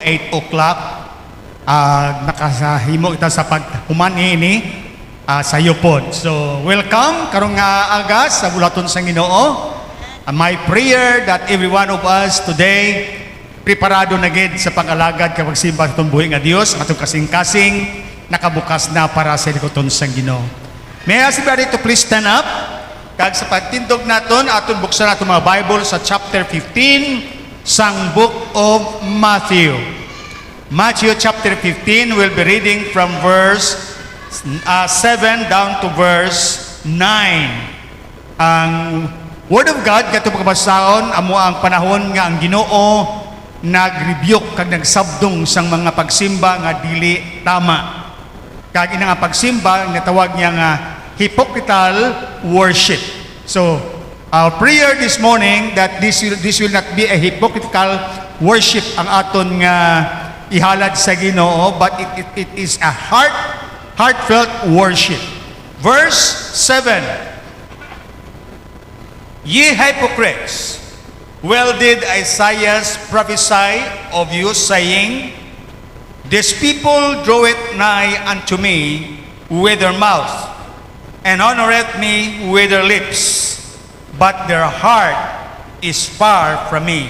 8 o'clock. Nakasahimo kita sa paghuman ini sa yupod. So, welcome karong nga aga sa bulaton sa Ginoo. My prayer that every one of us today preparado na gid sa pag-alagad kapag simba sa itong buhay nga Dios, atong kasing-kasing nakabukas na para sa likoton sa Ginoo. May I ask everybody to please stand up? Kag sa pagtindog naton, aton buksan naton mga Bible sa chapter 15 sang book of Matthew. Matthew chapter 15, we'll be reading from verse 7 down to verse 9. Ang Word of God, kato pagkabasaon, amo ang panahon nga ang Ginoo nag-rebuke kag nagsabdong sang mga pagsimba nga dili tama. Kag ina nga pagsimba, natawag niya nga hypocritical worship. So, our prayer this morning that this will not be a hypocritical worship ang aton nga ihalad sa Ginoo, but it is a heartfelt worship. Verse 7. Ye hypocrites, well did Isaiah prophesy of you, saying, This people draweth nigh unto me with their mouth, and honoreth me with their lips, but their heart is far from me.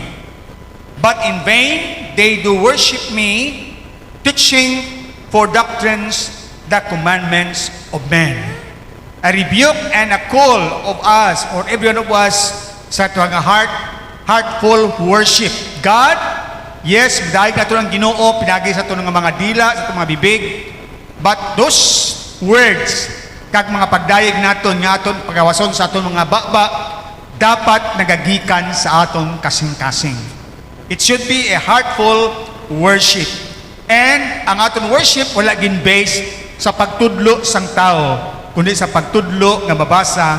But in vain they do worship me, teaching for doctrines the commandments of men. A rebuke and a call of us, or every one of us, sa tuwang heartful worship. God, yes, dahil na ito ng Ginoo, pinagay sa ito ng mga dila, sa ito mga bibig, but those words, kag mga pagdayeg naton nga aton pagawason sa aton mga baba, dapat nagagikan sa aton kasing-kasing. It should be a heartful worship. And ang aton worship wala gin based sa pagtudlo sang tao, kundi sa pagtudlo nga mabasa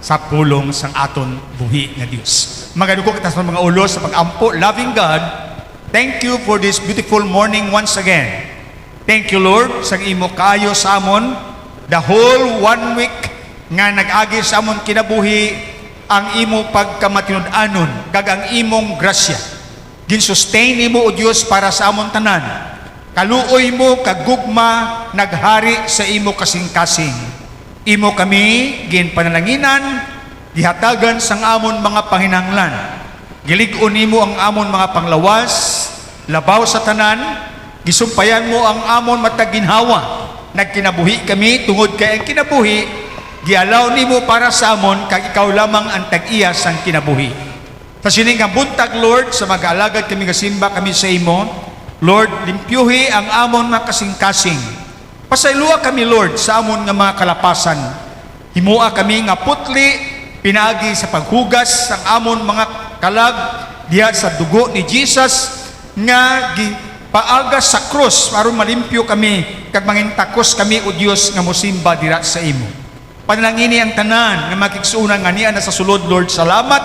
sa pulong sang aton buhi nga Dios. Magadugo kita sa mga ulos sa pag-ampo. Loving God, thank you for this beautiful morning once again. Thank you, Lord, sang imo kaayo sa amon the whole 1 week nga nag-agi sa amon kinabuhi ang imo pagkamatinud-anon kag ang imong grasya. Ginsustain nimo o Dios para sa amon tanan. Kaluoy mo kagugma naghari sa imo kasing-kasing. Imo kami ginpanalanginan, gihatagan sang amon mga panginahanglan. Gilig-on nimo ang amon mga panglawas, labaw sa tanan, gisumpayan mo ang amon matag ginhawa. Nagkinabuhi kami tungod kay ang kinabuhi, gialaw nimo para sa amon kag ikaw lamang ang tag-iya sang kinabuhi. Sa sining nga buntag, Lord, sa mag-alagad kami kasimba kami sa imo, Lord, limpyuhi ang amon mga kasing-kasing. Pasaylua kami, Lord, sa amon nga mga kalapasan. Himua kami nga putli, pinagi sa paghugas sang amon mga kalag diha sa dugo ni Jesus nga gipaagas sa krus aron malimpyo kami kag mangintakos kami o Dios nga mosimba dira sa imo. Panalangini ang tanan nga makigsuunan nga niya na sa sulod, Lord. Salamat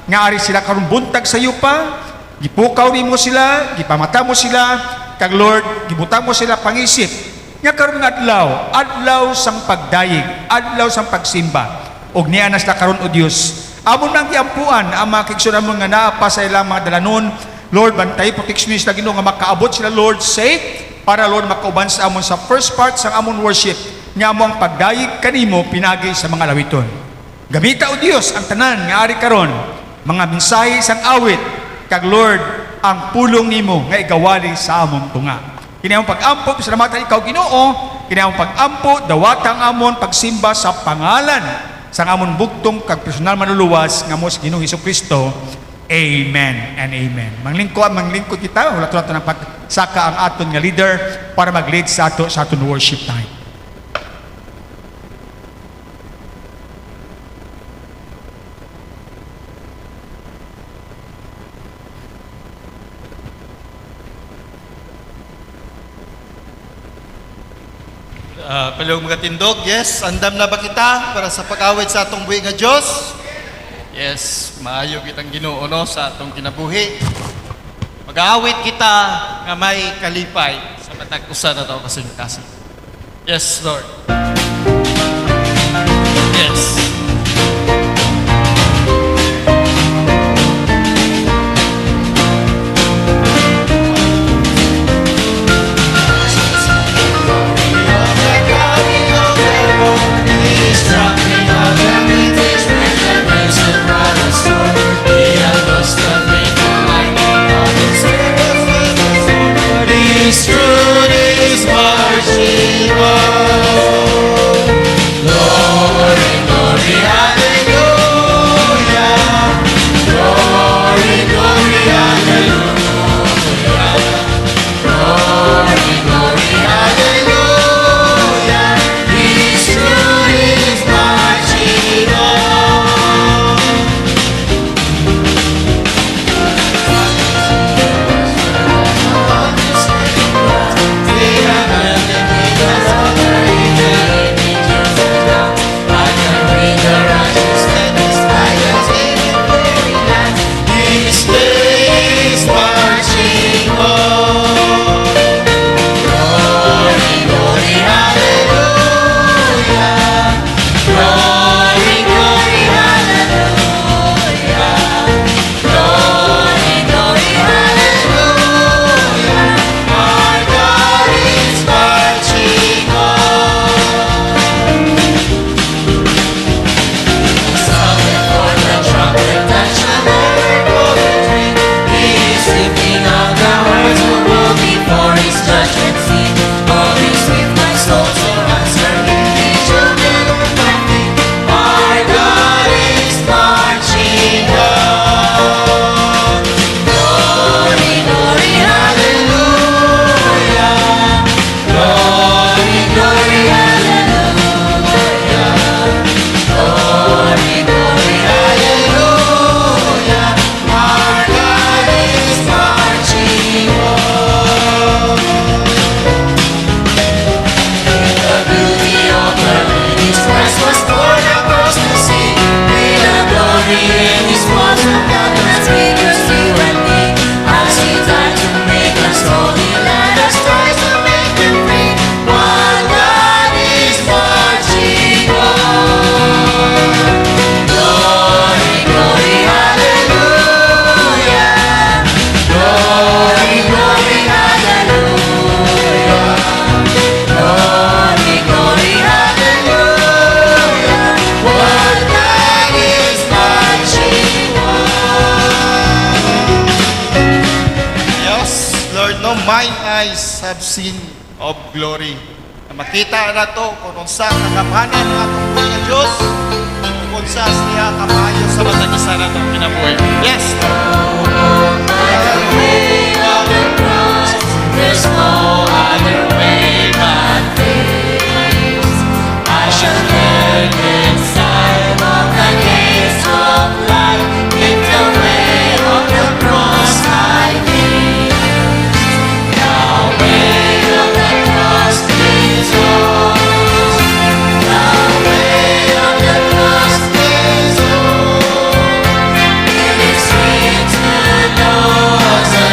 nga ari sila karon buntag sa iyo pa, gipukaw nimo sila, gipamata mo sila, kag Lord, gibuta mo sila pangisip nga karon nga adlaw sang pagdayeg, adlaw sang pagsimba, og niya na sila karon o Dios. Amon nang giampuan ang mga kigsunan mo nga naa pa sa ilang mga dalanon, Lord, bantay protection sila Ginoo nga makaabot sila, Lord, safe para Lord makauban sa amon sa first part sang amon worship nga amo ang pagdayeg kanimo pinagi sa mga lawiton. Gamita o Dios ang tanan nga ari karon, mga mensahe sang awit, kag Lord, ang pulong nimo nga igawali sa amon tunga. Kini among pag-ampo, salamatan ikaw Ginoo, kini among pag-ampo, dawatang amon pagsimba sa pangalan sang amon bugtong kag personal manluluwas nga mo sa Ginoong Hesukristo. Amen and amen. Manglingkod kita, wala to nato ng pagsaka ang aton nga leader para mag-lead sa aton worship time. Palihog mga tindog, yes, andam na ba kita para sa pag-awit sa atong buhi nga Diyos? Yes, maayo kitang Ginoo no, sa atong kinabuhi. Mag-aawit kita nga may kalipay sa matag usa na tawo kasing-kasing. Yes, Lord. Yes. His truth is marching on. Glory, glory, hallelujah. Glory, glory, hallelujah. Glory, glory, hallelujah. His truth is marching on. They are building because of the images of God. I can read the righteousness by the saving very last. His day is marching on. Glory, glory, hallelujah. Glory, glory, hallelujah. Glory, glory, hallelujah. Our God is marching on. Sounding for the trumpet that shall echo the train. He is lifting up the hearts who will before His judgment seat. All is with my soul, so answer Him, be jubilant my faith. Our God is marching on. Glory, glory, hallelujah. Glory, glory, hallelujah. Glory, glory, hallelujah. Our God is marching on. The beauty of the Lord's Christ was born across the sea. May the glory in His walls of countenance because you and me. As He died to make us holy, let us try to make Him free. One God is marching on. Glory, glory, hallelujah. Glory, glory, hallelujah. Glory, glory, hallelujah. One God is marching on. Yes, Lord, no, mine eyes have seen of glory. Na makita na to kung unsa kakamanan ng atong buhay nga Diyos, kung unsa siya kamayo sa matag isa na itong kinabuhi. Yes, there's no other way but this. I shall learn inside of the gates of life. In the way of the cross I live. The way of the cross is yours. The way of the cross is yours. It is sweet to know the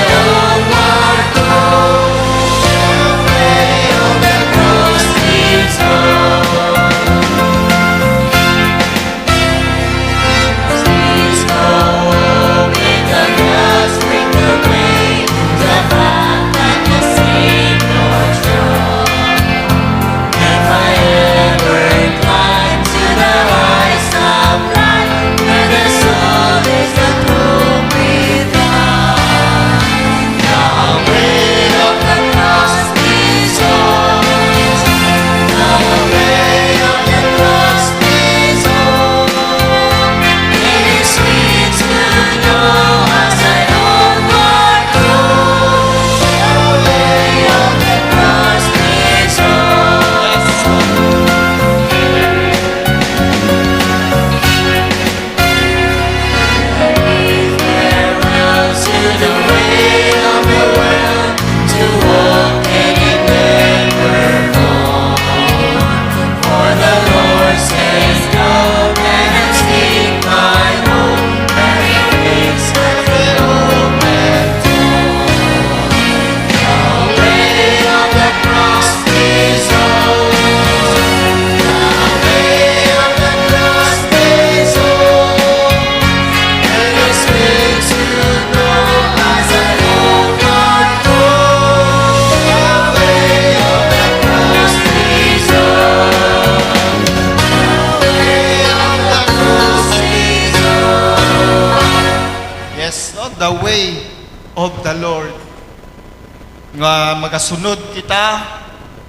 nga magasunod kita,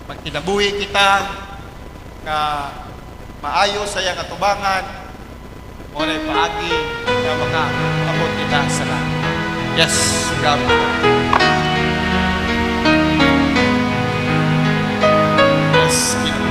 magkinabuhi kita, nga maayo sa iyang atubangan, o na'y paagi nga mga abot kita sa langit. Yes, grabe. Yes, Ginoo.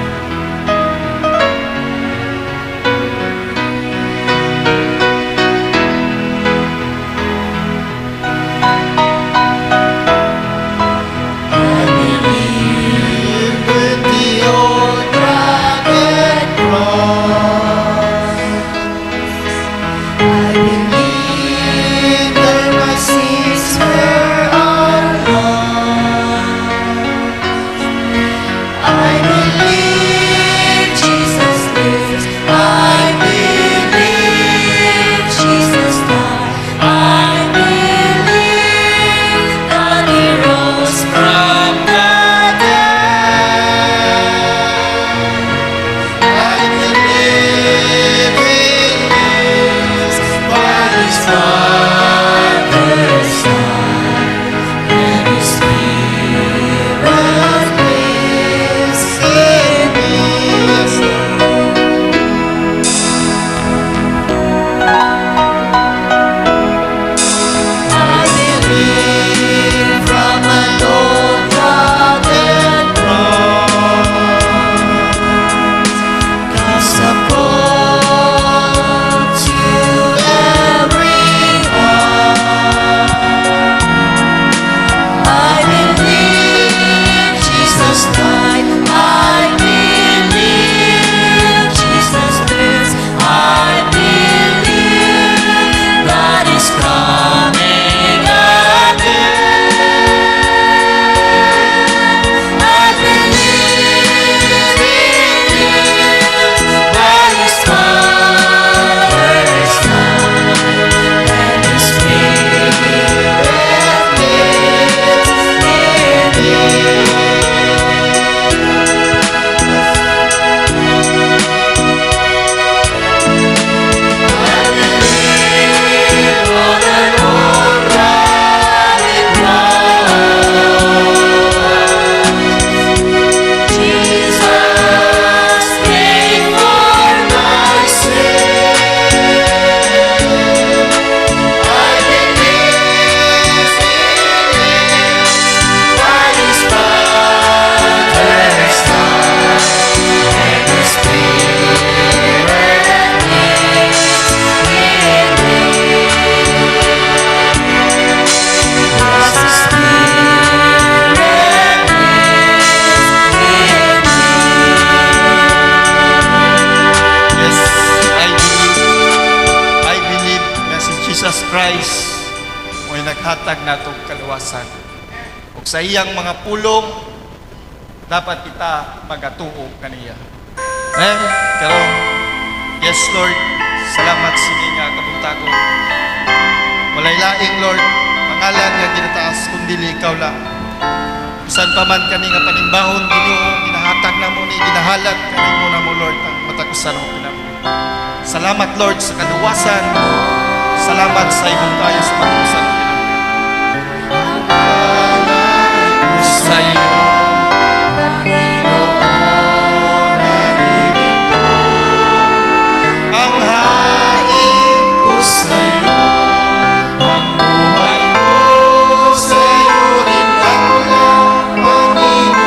Christ mo'y naghatag natong kaluwasan. Ug sa iyang mga pulong dapat kita magatuo kaniya. Karon, yes Lord, salamat sini nga kabuntagon. Walay laing Lord, pangalan nga ginataas kundi ikaw lang. Bisan pa man kani nga panimbahon Ginoo, ginahatag na mo ni ginahalat kani mo na mo Lord ang matagusan mo pinabuhi. Salamat Lord sa kaluwasan. Salamat sa imong kayo sa pagkusan ng Panginoon. Sa iyo. Ang hain ko sa iyo. Ang buhay ko sa iyo rin ang Panginoon.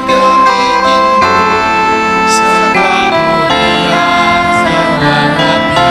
Gamitin mo sa kabutihan, sa kalapyan.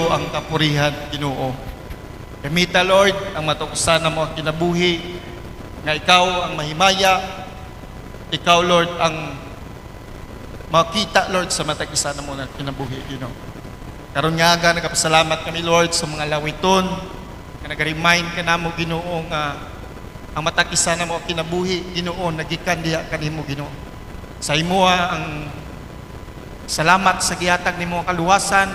iyo ang kapurihan, Ginoo. Gamita, Lord, ang matukusan na mo ang kinabuhi, nga ikaw ang mahimaya, ikaw, Lord, ang makita, Lord, sa matag-isa na mo na kinabuhi, Ginoo. Karon nga aga, nagpasalamat kami, Lord, sa mga lawiton, nga nag-remind ka na mo, Ginoo, nga ang matag-isa na mo ang kinabuhi, Ginoo, nagikan diha kanimo, Ginoo. Sa imo ang salamat sa gihatag nimo ang kaluwasan.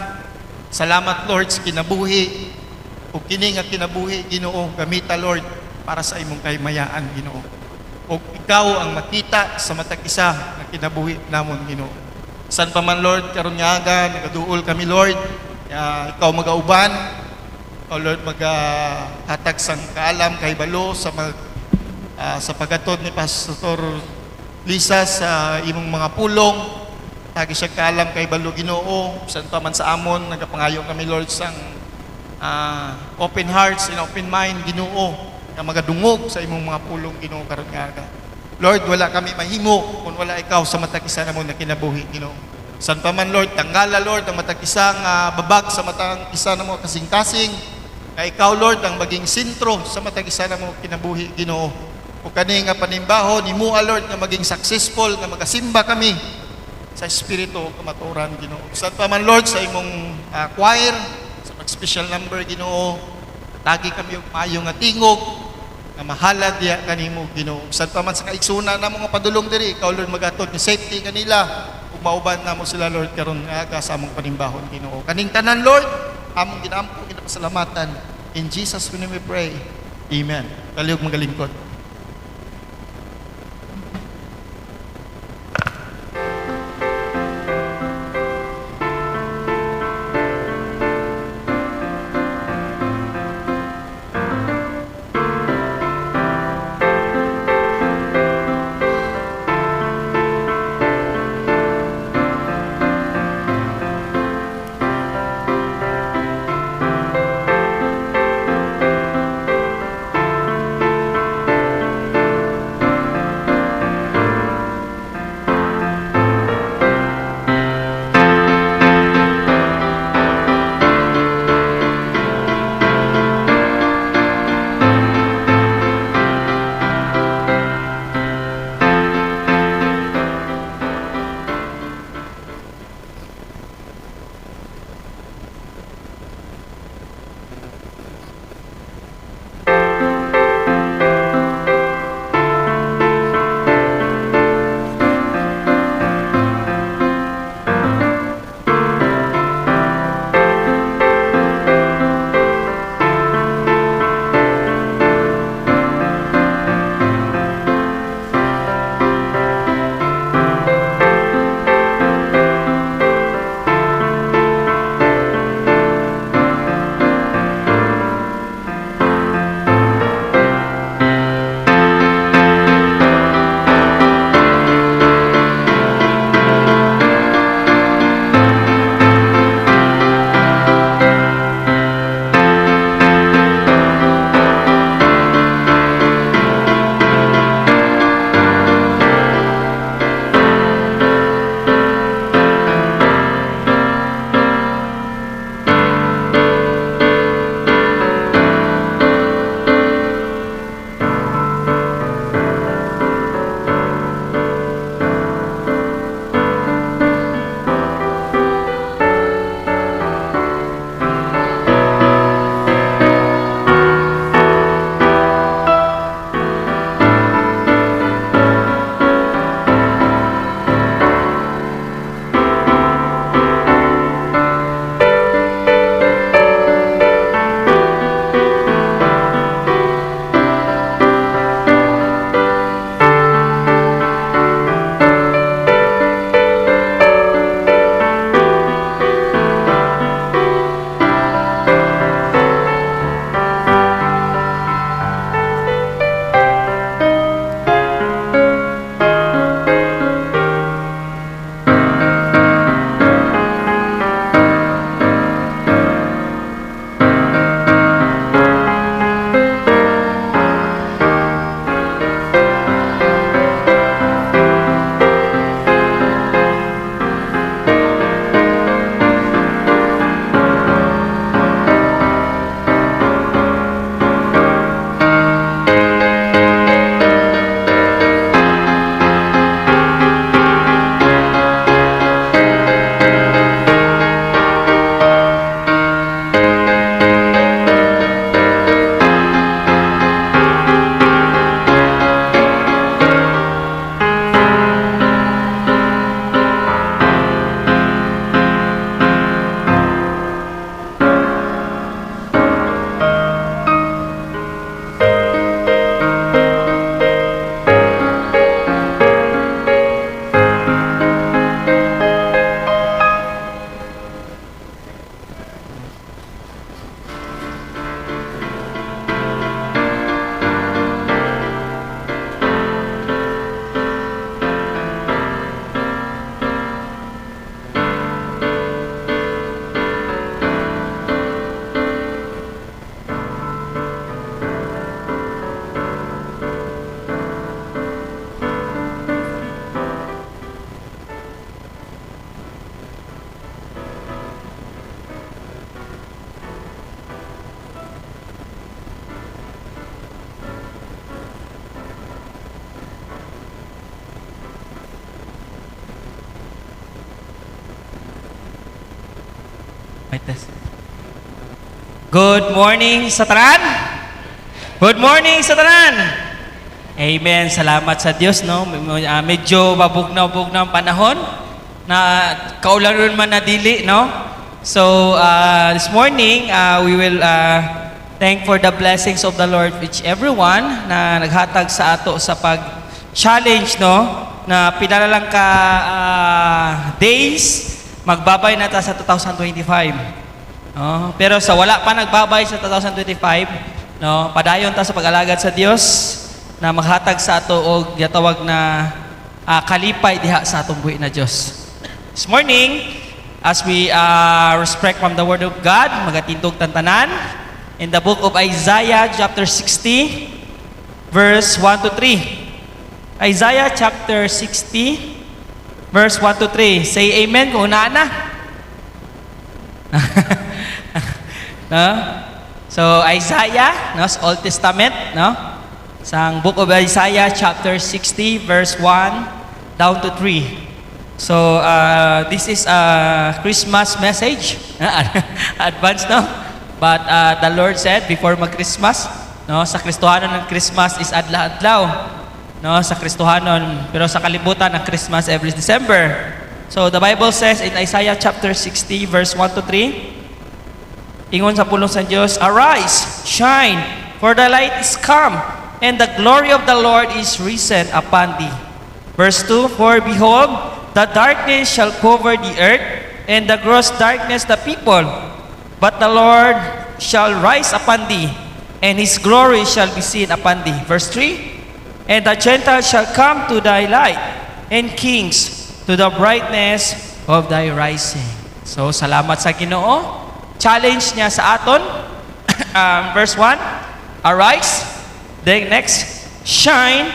Salamat, Lord, sa kinabuhi. O kini nga kinabuhi, Ginoo, gamita, Lord, para sa imong kahimayaan, Ginoo. O ikaw ang makita sa matag isa na kinabuhi namon, Ginoo. San pa man, Lord, karon nga aga, nagaduol kami, Lord. Ikaw magauban. Ikaw, Lord, maghatag sang kaalam, kahibalo sa paghatod ni Pastor Lisa sa imong mga pulong. Tagi siya kaalam kay balo, Ginoo. San pa man sa amon, nagapangayo kami, Lord, sang open hearts and open mind, Ginoo, nga magadungog sa imong mga pulong, Ginoo, karon nga aga. Lord, wala kami mahimo kung wala ikaw sa matag isa na mo na kinabuhi, Ginoo. San pa man, Lord, tanggala, Lord, ang matag isa nga babag sa matag isa na mo kasing-kasing. Nga ikaw, Lord, ang maging sentro sa matag isa na mo kinabuhi, Ginoo. O kani nga panimbaho ni mua, Lord, nga maging successful, nga magasimba kami sa Espiritu o kamaturan, Ginoo. San pa man, Lord, sa imong choir, sa mag-special number, Ginoo, tagi kami yung maayong nga tingog, nga mahalad diya kanimo, Ginoo. San pa man sa kaigsuna na mga padulong diri, ikaw, Lord, magatod ni safety kanila, ug mauban na mo sila, Lord, karon nga aga sa among panimbahon, Ginoo. Kaning tanan, Lord, among ginampo, ginapasalamatan. In Jesus' name we pray. Amen. Kaliog magalingkod. May test. Good morning sa tanan. Good morning sa tanan. Amen. Salamat sa Diyos, no? Medyo babugnaw-bugnaw ang panahon na kaulan man na dili, no? So, this morning, we will thank for the blessings of the Lord which everyone na naghatag sa ato sa pag-challenge, no? Na pila lang ka days, magbabay na ta sa 2025. No? Pero sa wala pa nagbabay sa 2025, no, padayon ta sa pag-alagad sa Dios na maghatag sa ato og gitawag na kalipay diha sa atong buhi na Dios. This morning, as we respect from the Word of God, magatindog tantanan in the book of Isaiah chapter 60 verse 1 to 3. Isaiah chapter 60 verse 1 to 3. Say amen kung unaan na. No? So Isaiah, no, sa Old Testament, no? Sa book of Isaiah chapter 60 verse 1 down to 3. So this is a Christmas message. Advance, no? But the Lord said before mag-Christmas, no, sa Kristohanon ng Christmas is adlaw-adlaw. No, sa Kristohanon, pero sa kalibutan ng Christmas every December. So the Bible says in Isaiah chapter 60 verse 1 to 3, ingon sa pulong sa Diyos, "Arise, shine, for the light is come, and the glory of the Lord is risen upon thee." Verse 2, "For behold, the darkness shall cover the earth, and the gross darkness the people. But the Lord shall rise upon thee, and his glory shall be seen upon thee." Verse 3, "And the Gentiles shall come to thy light, and kings to the brightness of thy rising." So, salamat sa Ginoo. Challenge niya sa aton. Verse 1, "Arise." The next, "Shine."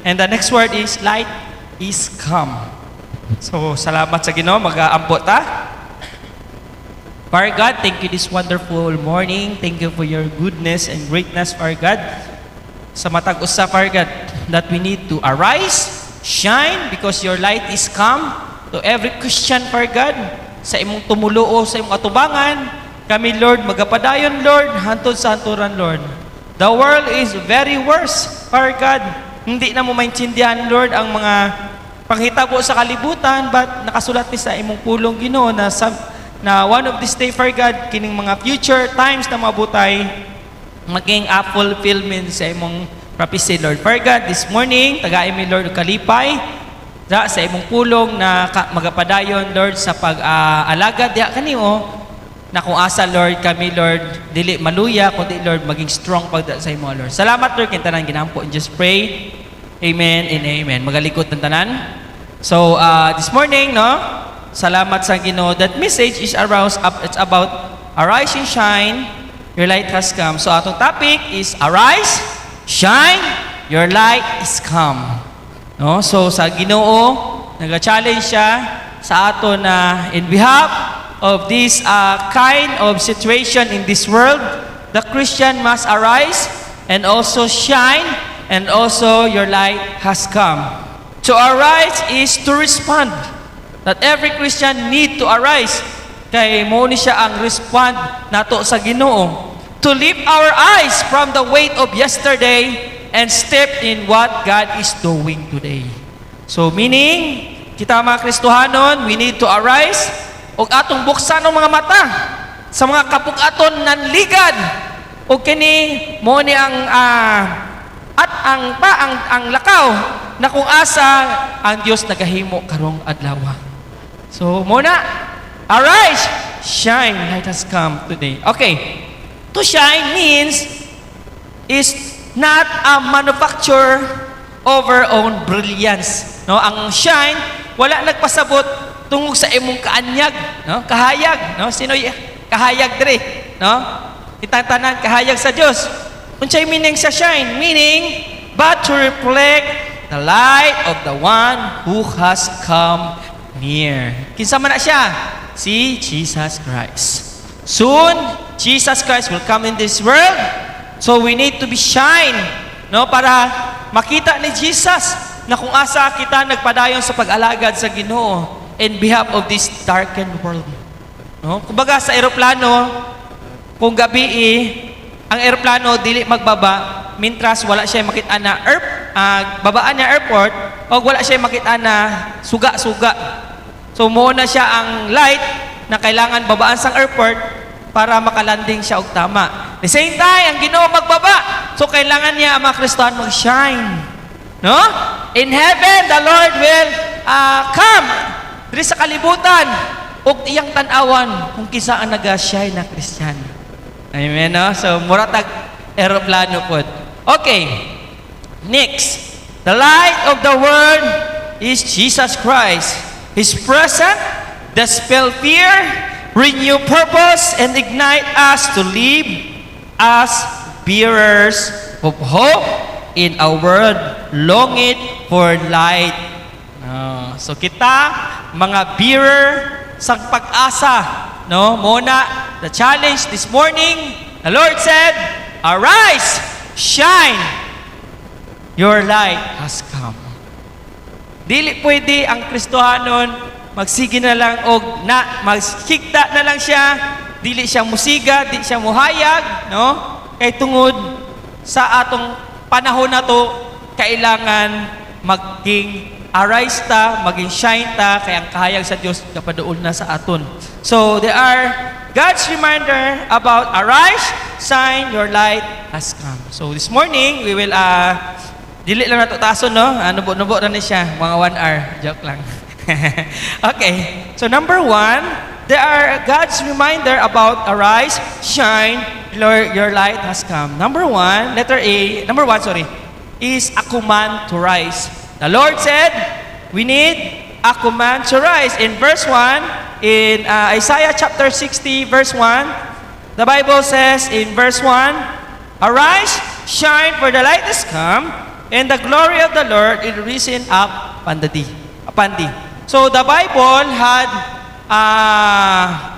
And the next word is, "Light is come." So, salamat sa Ginoo. Mag-aambot ta. Father God, thank you this wonderful morning. Thank you for your goodness and greatness, Father God. Sa matag usa, Father God, that we need to arise, shine, because your light is come to every Christian, Father God. Sa imong tumuluo, sa imong atubangan, kami, Lord, magapadayon, Lord, hantod sa hanturan, Lord. The world is very worse, Father God. Hindi na mo maintindihan, Lord, ang mga panghitabo sa kalibutan, but nakasulat ni sa imong pulong, Ginoo, na one of this day, Father God, kining mga future times na mabutay, maging fulfillment sa imong prophecy, Lord. Father God, this morning, tagaay mi, Lord, kalipay sa imong pulong na magapadayon, Lord, sa pag-alagad diha kanimo, na kung asa, Lord, kami, Lord, dili maluya, kundi, Lord, maging strong pagda sa imo, Lord. Salamat, Lord, kintanan ginampo. And just pray, amen and amen. Magalikot ng tanan. So, this morning, no, salamat sa Ginoo. That message is it's about arise and shine, your light has come. So, atong topic is arise, shine, your light is come. No? So, sa Ginoo, nag-challenge siya sa ato na in behalf of this kind of situation in this world, the Christian must arise and also shine, and also your light has come. To arise is to respond. That every Christian need to arise. Kay mo ni siya ang respond nato sa Ginoo. To lift our eyes from the weight of yesterday and step in what God is doing today. So meaning, kita mga Kristohanon, we need to arise og atong buksan ang mga mata sa mga kapug-aton nanligad, og kini mo ni ang ang lakaw na kung asa ang Dios nagahimo karong adlaw. So muna, arise, shine, light has come today. Okay, to shine means is not a manufacture of our own brilliance. No, ang shine wala nagpasabot tungog sa imong kaanyag, no? Kahayag, no? Sino kahayag diri, no? Itatanan kahayag sa Dios. Unsay meaning sa shine? Meaning, but to reflect the light of the one who has come near. Kinsa man na siya? Si Jesus Christ. Soon, Jesus Christ will come in this world. So we need to be shine, no? Para makita ni Jesus na kung asa kita nagpadayon sa pag-alagad sa Ginoo in behalf of this darkened world. No? Kumbaga sa eroplano, kung gabi ang eroplano dili magbaba mintras wala siya makita na babaan niya airport o wala siya makita na suga-suga. So muna siya ang light na kailangan babaan sa airport para makalanding siya og tama. The same time, ang Ginoo magbaba. So kailangan niya ang mga Kristohan mag-shine. No? In heaven, the Lord will come diri sa kalibutan ug iyang tan-awan kung kisa ang naga-shine na Kristiyano. Amen, no? So, muratag aeroplano po. Okay. Next. The light of the world is Jesus Christ. His presence dispel fear, renew purpose, and ignite us to live as bearers of hope in a world longing for light. So kita, mga bearer sa pag-asa, no? Muna, the challenge this morning, the Lord said, arise, shine, your light has come. Dili pwede ang Kristohanon magsige na lang og magsikta na lang siya, dili siya musiga, dili siya muhayag, no? Kay tungod sa atong panahon na to, kailangan maging arise ta, maging shine ta, kaya ang kahayag sa Dios kapaduol na sa aton. So there are God's reminder about arise, shine, your light has come. So this morning, we will dili lang nato tason, no? Nubo-nubo na ni siya, mga 1 hour. Joke lang. Okay. So number 1, there are God's reminder about arise, shine, your light has come. Number 1, is a command to rise. The Lord said, we need a command to rise. In verse 1, in Isaiah chapter 60, verse 1, the Bible says in verse 1, arise, shine, for the light is come, and the glory of the Lord is risen up upon thee. So the Bible had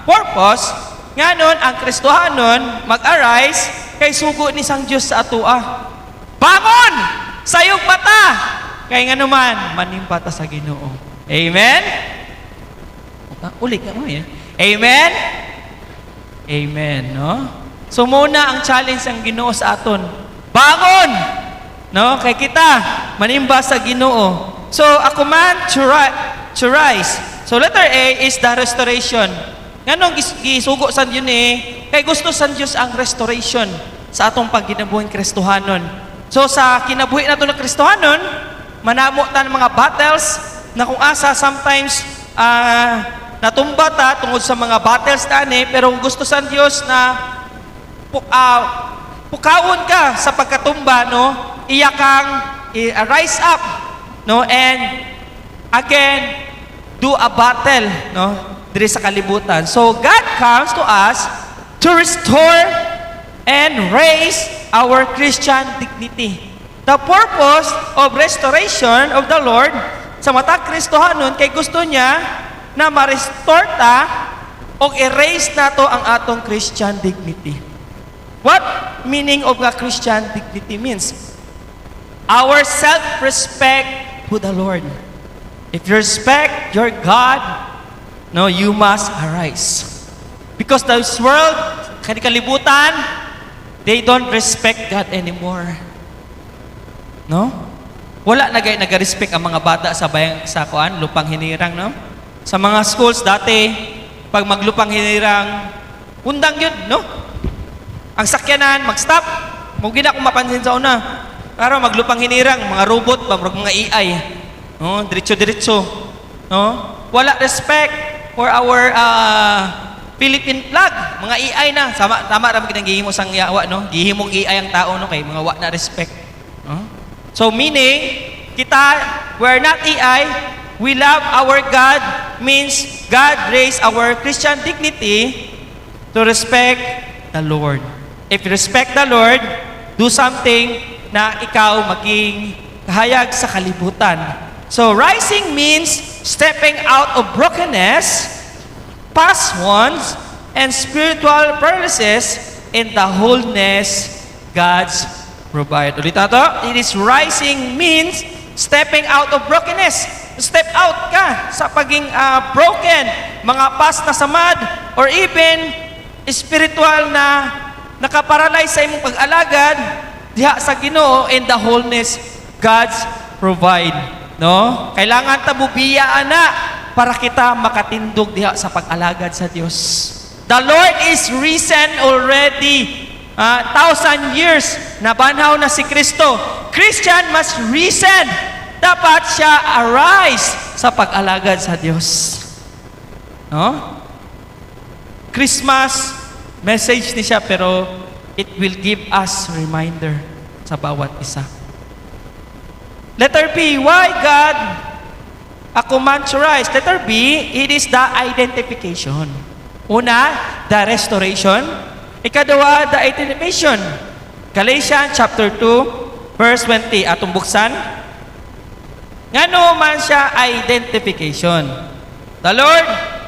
purpose, nga nun, ang Kristohanon mag-arise, kay sugo ni sang Diyos sa atua. Bangon! Sayog mata! Kaya nga naman, manimpata sa Ginoo. Amen? Ulit ka mo yan. Amen? Amen, no? So muna ang challenge ang Ginoo sa aton. Bangon! No? Kay kita, manimba sa Ginoo. So, a command to rise. So, letter A is the restoration. Nganong gisugo sa Diyon kay gusto sa Diyos ang restoration sa atong pagkinabuhing Kristohanon. So, sa kinabuhi nato ng Kristohanon, manamo ta ng mga battles na kung asa sometimes natumba ta tungod sa mga battles pero gusto sa Dios na pukawon ka sa pagkatumba, no? Iyakang rise up, no? And again do a battle, no? Diri sa kalibutan. So God comes to us to restore and raise our Christian dignity. The purpose of restoration of the Lord sa mata Kristohanon kay gusto niya na ma-restore ta o erase nato ang atong Christian dignity. What meaning of a Christian dignity means? Our self-respect to the Lord. If you respect your God, no, you must arise. Because this world, kalibutan, they don't respect God anymore. No? Wala nag-respect ang mga bata sa bayang sa lupang hinirang, no? Sa mga schools dati, pag maglupang hinirang, undang yun, no? Ang sakyanan, mag-stop. Huwag na akong mapansin sa una. Pero maglupang hinirang, mga robot, mga AI. No? Diretso-diretso. No? Wala respect for our Philippine flag. Mga AI na. Tama rin gihimo sang yawa, no? Gihimong AI ang tao, no? Kay mga wa na respect. No? So meaning, we're not AI, we love our God, means God raised our Christian dignity to respect the Lord. If you respect the Lord, do something na ikaw maging kahayag sa kalibutan. So rising means stepping out of brokenness, past wounds, and spiritual paralysis in the wholeness God's provide. Ulit na to. It is rising means stepping out of brokenness. step out ka sa paging broken, mga past na samad, or even spiritual na nakaparalyze sa imong pag-alagad, diha sa Ginoo, and the wholeness God's provide. No? Kailangan tabubiya na para kita makatindog diha sa pag-alagad sa Dios. The Lord is risen already. 1,000 years na banhaw na si Kristo. Christian must risen. Dapat siya arise sa pag-alagad sa Dios. No? Christmas message ni siya, pero it will give us reminder sa bawat isa. Letter B, why God a command to rise? Letter B, it is the identification. Una, the restoration. Ikadua, the identification. Galatians chapter 2, verse 20. Atong buksan. Ngano man siya identification. The Lord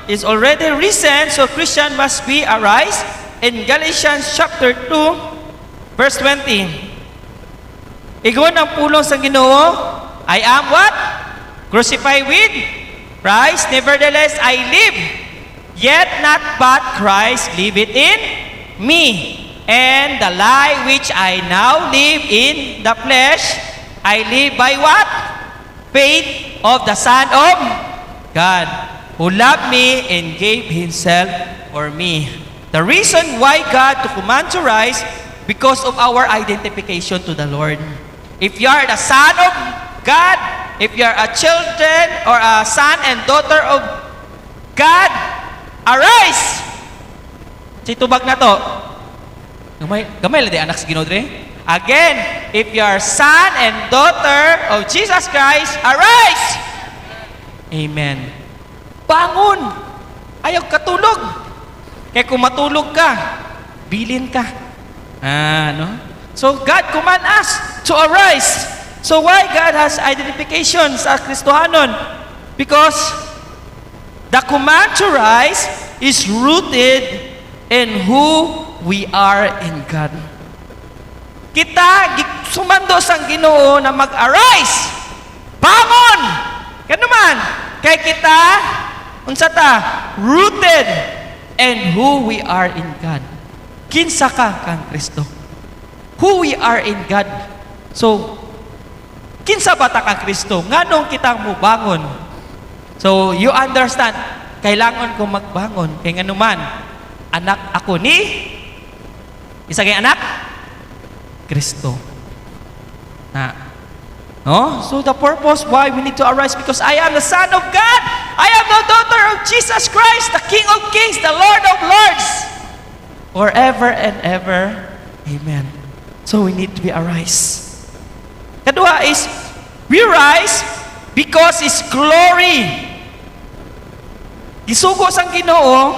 is already risen, so Christian must be arise. In Galatians chapter 2, verse 20. Igon ang pulong sa Ginoo, I am what? Crucified with Christ, nevertheless I live. Yet not but Christ liveth in me. And the life which I now live in the flesh, I live by what? Faith of the Son of God, who loved me and gave Himself for me. The reason why God to command to rise, because of our identification to the Lord. If you are the Son of God, if you are a children or a son and daughter of God, arise! Situbag na to. Gamay lang di anak sa Ginoo dre. Again, if you are son and daughter of Jesus Christ, arise! Amen. Bangon! Ayaw katulog. Kaya kung matulog ka, bilin ka. No? So God command us to arise. So why God has identification sa Kristohanon? Because the command to rise is rooted in who we are in God. Kita sumando sang Ginoo na mag-arise. Bangon! Kano man? Kay kita unsa ta? Rooted in who we are in God. Kinsa ka kang Kristo? Who we are in God. So, kinsa ba ta kang Kristo? Nganong kitang mubangon? So, you understand, kailangan ko magbangon. Kaya nga naman, anak ako ni isa kay anak Kristo. No? So the purpose why we need to arise, because I am the Son of God. I am the daughter of Jesus Christ, the King of Kings, the Lord of Lords. Forever and ever. Amen. So we need to be arise. Kadua is, we rise because His glory. Gisugo sang Ginoo,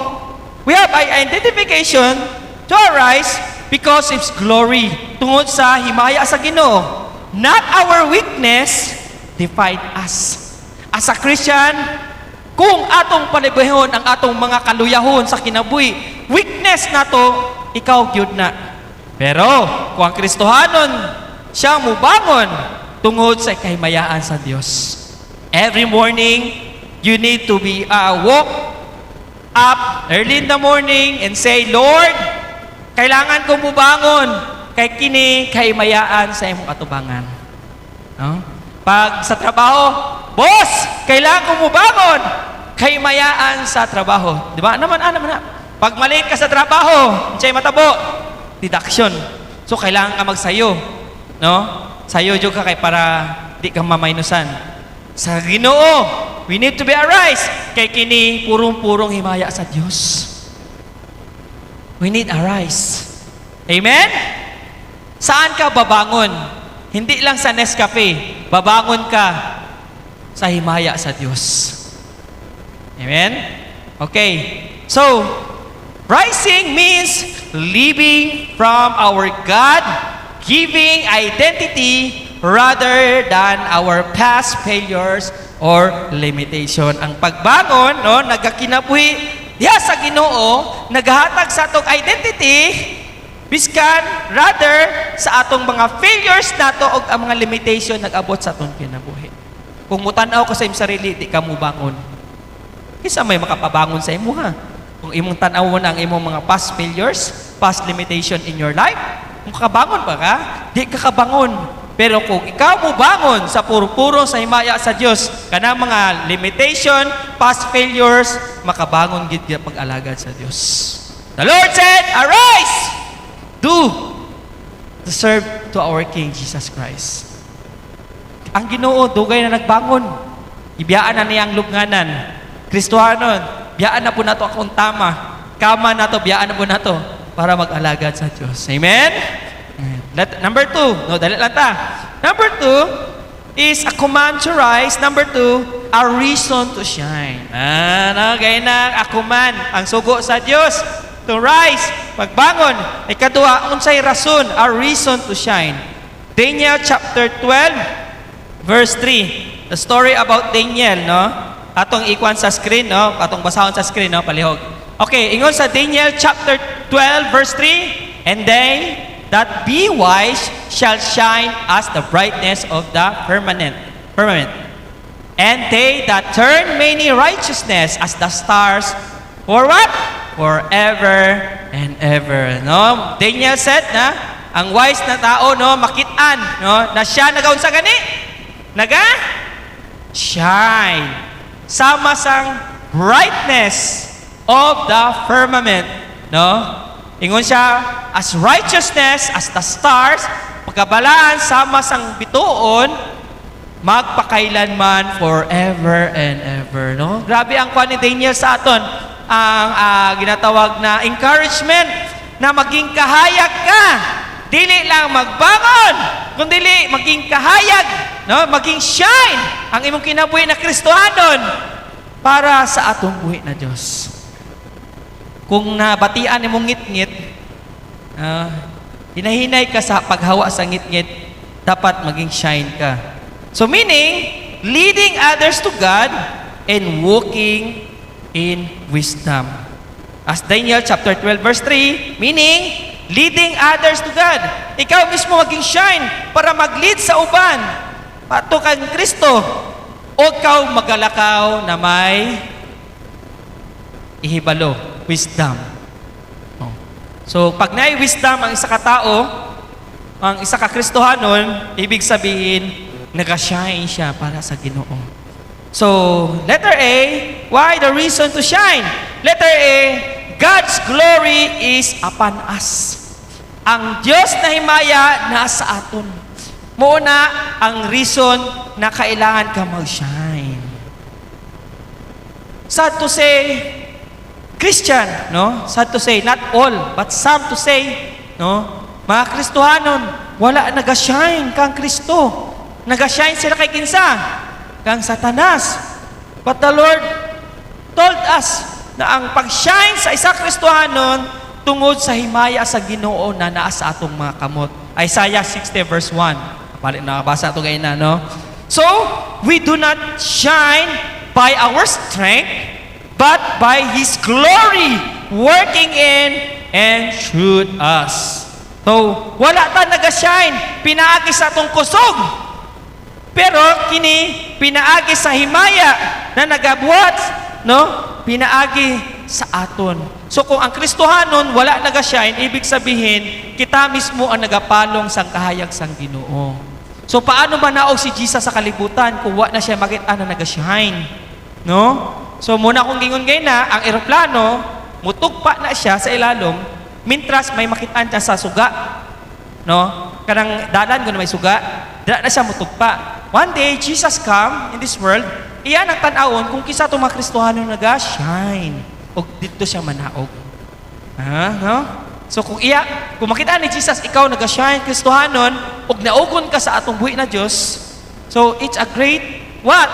we have identification to arise because His glory. Tungod sa himaya sa Ginoo. Not our weakness define us. As a Christian, kung atong palibahon ang atong mga kaluyahon sa kinabuhi, weakness na to, ikaw gyud na. Pero, kung ang Kristohanon, siya mubangon tungod sa kahimayaan sa Dios. Every morning, you need to be woke up early in the morning and say, Lord, kailangan ko mubangon kay kini kahimayaan sa imong atubangan. No? Pag sa trabaho, boss, kailangan ko mubangon kahimayaan sa trabaho. Di ba? Naman. Pag maliit ka sa trabaho, unsay matabo? Deduction. So kailangan ka magsayo, no? Sayo jud ka kay para di ka mamaynusan. Sa Ginoo, we need to be arise kay kini purong-purong himaya sa Dios. We need arise. Amen? Saan ka babangon? Hindi lang sa Nescafe. Babangon ka sa himaya sa Diyos. Amen? Okay. So, rising means living from our God-giving identity rather than our past failures or limitation. Ang pagbangon, no, nagakinabuhi diha sa Ginoo, naghatag sa atong identity biskan rather sa atong mga failures nato o ang mga limitation nag-abot sa atong kinabuhi. Kung mutanaw ka sa imong sarili, di ka mo bangon. Isa may makapabangon sa imo ha. Kung imong tan-awon ang imong mga past failures, past limitation in your life, kung kabangon ba ka, di ka kabangon. Pero kung ikaw mo bangon sa puro-puro sa himaya sa Dios, kanang mga limitation, past failures, makabangon gid ka pag-alagad sa Dios. The Lord said, "Arise! Do to serve to our King Jesus Christ." Ang Ginoo dugay na nagbangon. Ibiyaan na niyang lubnganan. Kristohanon, biyaan na po nato akong tama. Kama na to, biyaan na po nato para mag-alagad sa Diyos. Amen? Number 2. No, dali lang ta. Number 2 is a command to rise. Number 2, a reason to shine. Gaya na, a command. Ang sugo sa Diyos to rise. Pagbangon. Ikaduha, unsay rason, a reason to shine. Daniel chapter 12, verse 3. The story about Daniel, no? Atong ikuan sa screen, no? Atong basahon sa screen, no? Palihog. Okay, ingon sa Daniel chapter 12, verse 3. And they that be wise shall shine as the brightness of the firmament. And they that turn many righteousness as the stars for what? Forever and ever. No? Daniel said na, ang wise na tao, no, makitaan, no, na siya nagaon sa gani. Shine. Sama sang brightness of the firmament. No? Ingon siya, as righteousness as the stars, pagkabalaan sama sang bituon, magpakailanman forever and ever. No? Grabe ang kwan ni Daniel sa aton. Ang ginatawag na encouragement na maging kahayag ka. Dili lang magbangon, kundi maging kahayag, no? Maging shine ang imong kinabuhi na Kristohanon para sa atong buhi na Dios. Kung nabatian imong ngit-ngit, hinahinay ka sa paghawa sa ngit-ngit, dapat maging shine ka. So meaning, leading others to God and walking in wisdom. As Daniel chapter 12 verse 3, meaning, leading others to God. Ikaw mismo maging shine para mag-lead sa uban. Pato kang Kristo. O ikaw magalakaw na may ihibalo, wisdom. So, pag na wisdom ang isa ka tao, ang isa ka Kristohanon, ibig sabihin, nag-shine siya para sa Ginoo. So, letter A, why the reason to shine? Letter A, God's glory is upon us. Ang Diyos na himaya nasa aton. Muna ang reason na kailangan ka mag-shine. Sad to say, Christian, no? Sad to say, not all, but some to say, no? Mga Kristohanon, wala nag-shine kang Kristo. Nag-shine sila kay kinsa? Kang Satanas. But the Lord told us na ang pag-shine sa isa Kristohanon tungod sa himaya sa Ginoo na naa sa atong mga kamot. Isaiah 60 verse 1. Nakabasa ito ngayon na, no? So, we do not shine by our strength, but by His glory working in and through us. So, wala ta nag-shine, pinaagi sa atong kusog. Pero, kini, pinaagi sa himaya na nagabuhat, no? Pinaagi sa aton. So kung ang Kristohanon wala nag-shine, ibig sabihin, kita mismo ang nagapalong sang kahayag sang Ginoo. So paano ba naog si Jesus sa kalibutan kung wala na siya makita na nag-shine? No? So muna kung gingon gay na, ang eroplano, mutugpa na siya sa ilalom, mintras may makitaan siya sa suga. No? Kanang dalan kung may suga, dala na siya mutugpa. One day, Jesus come in this world, iyan ang tanawon kung kisa itong mga Kristohanon nag-shine. O dito siya manaog. No? So kung makita ni Jesus, ikaw nag-shine, Kristohanon, og naugon ka sa atong buhi na Diyos, so it's a great, what?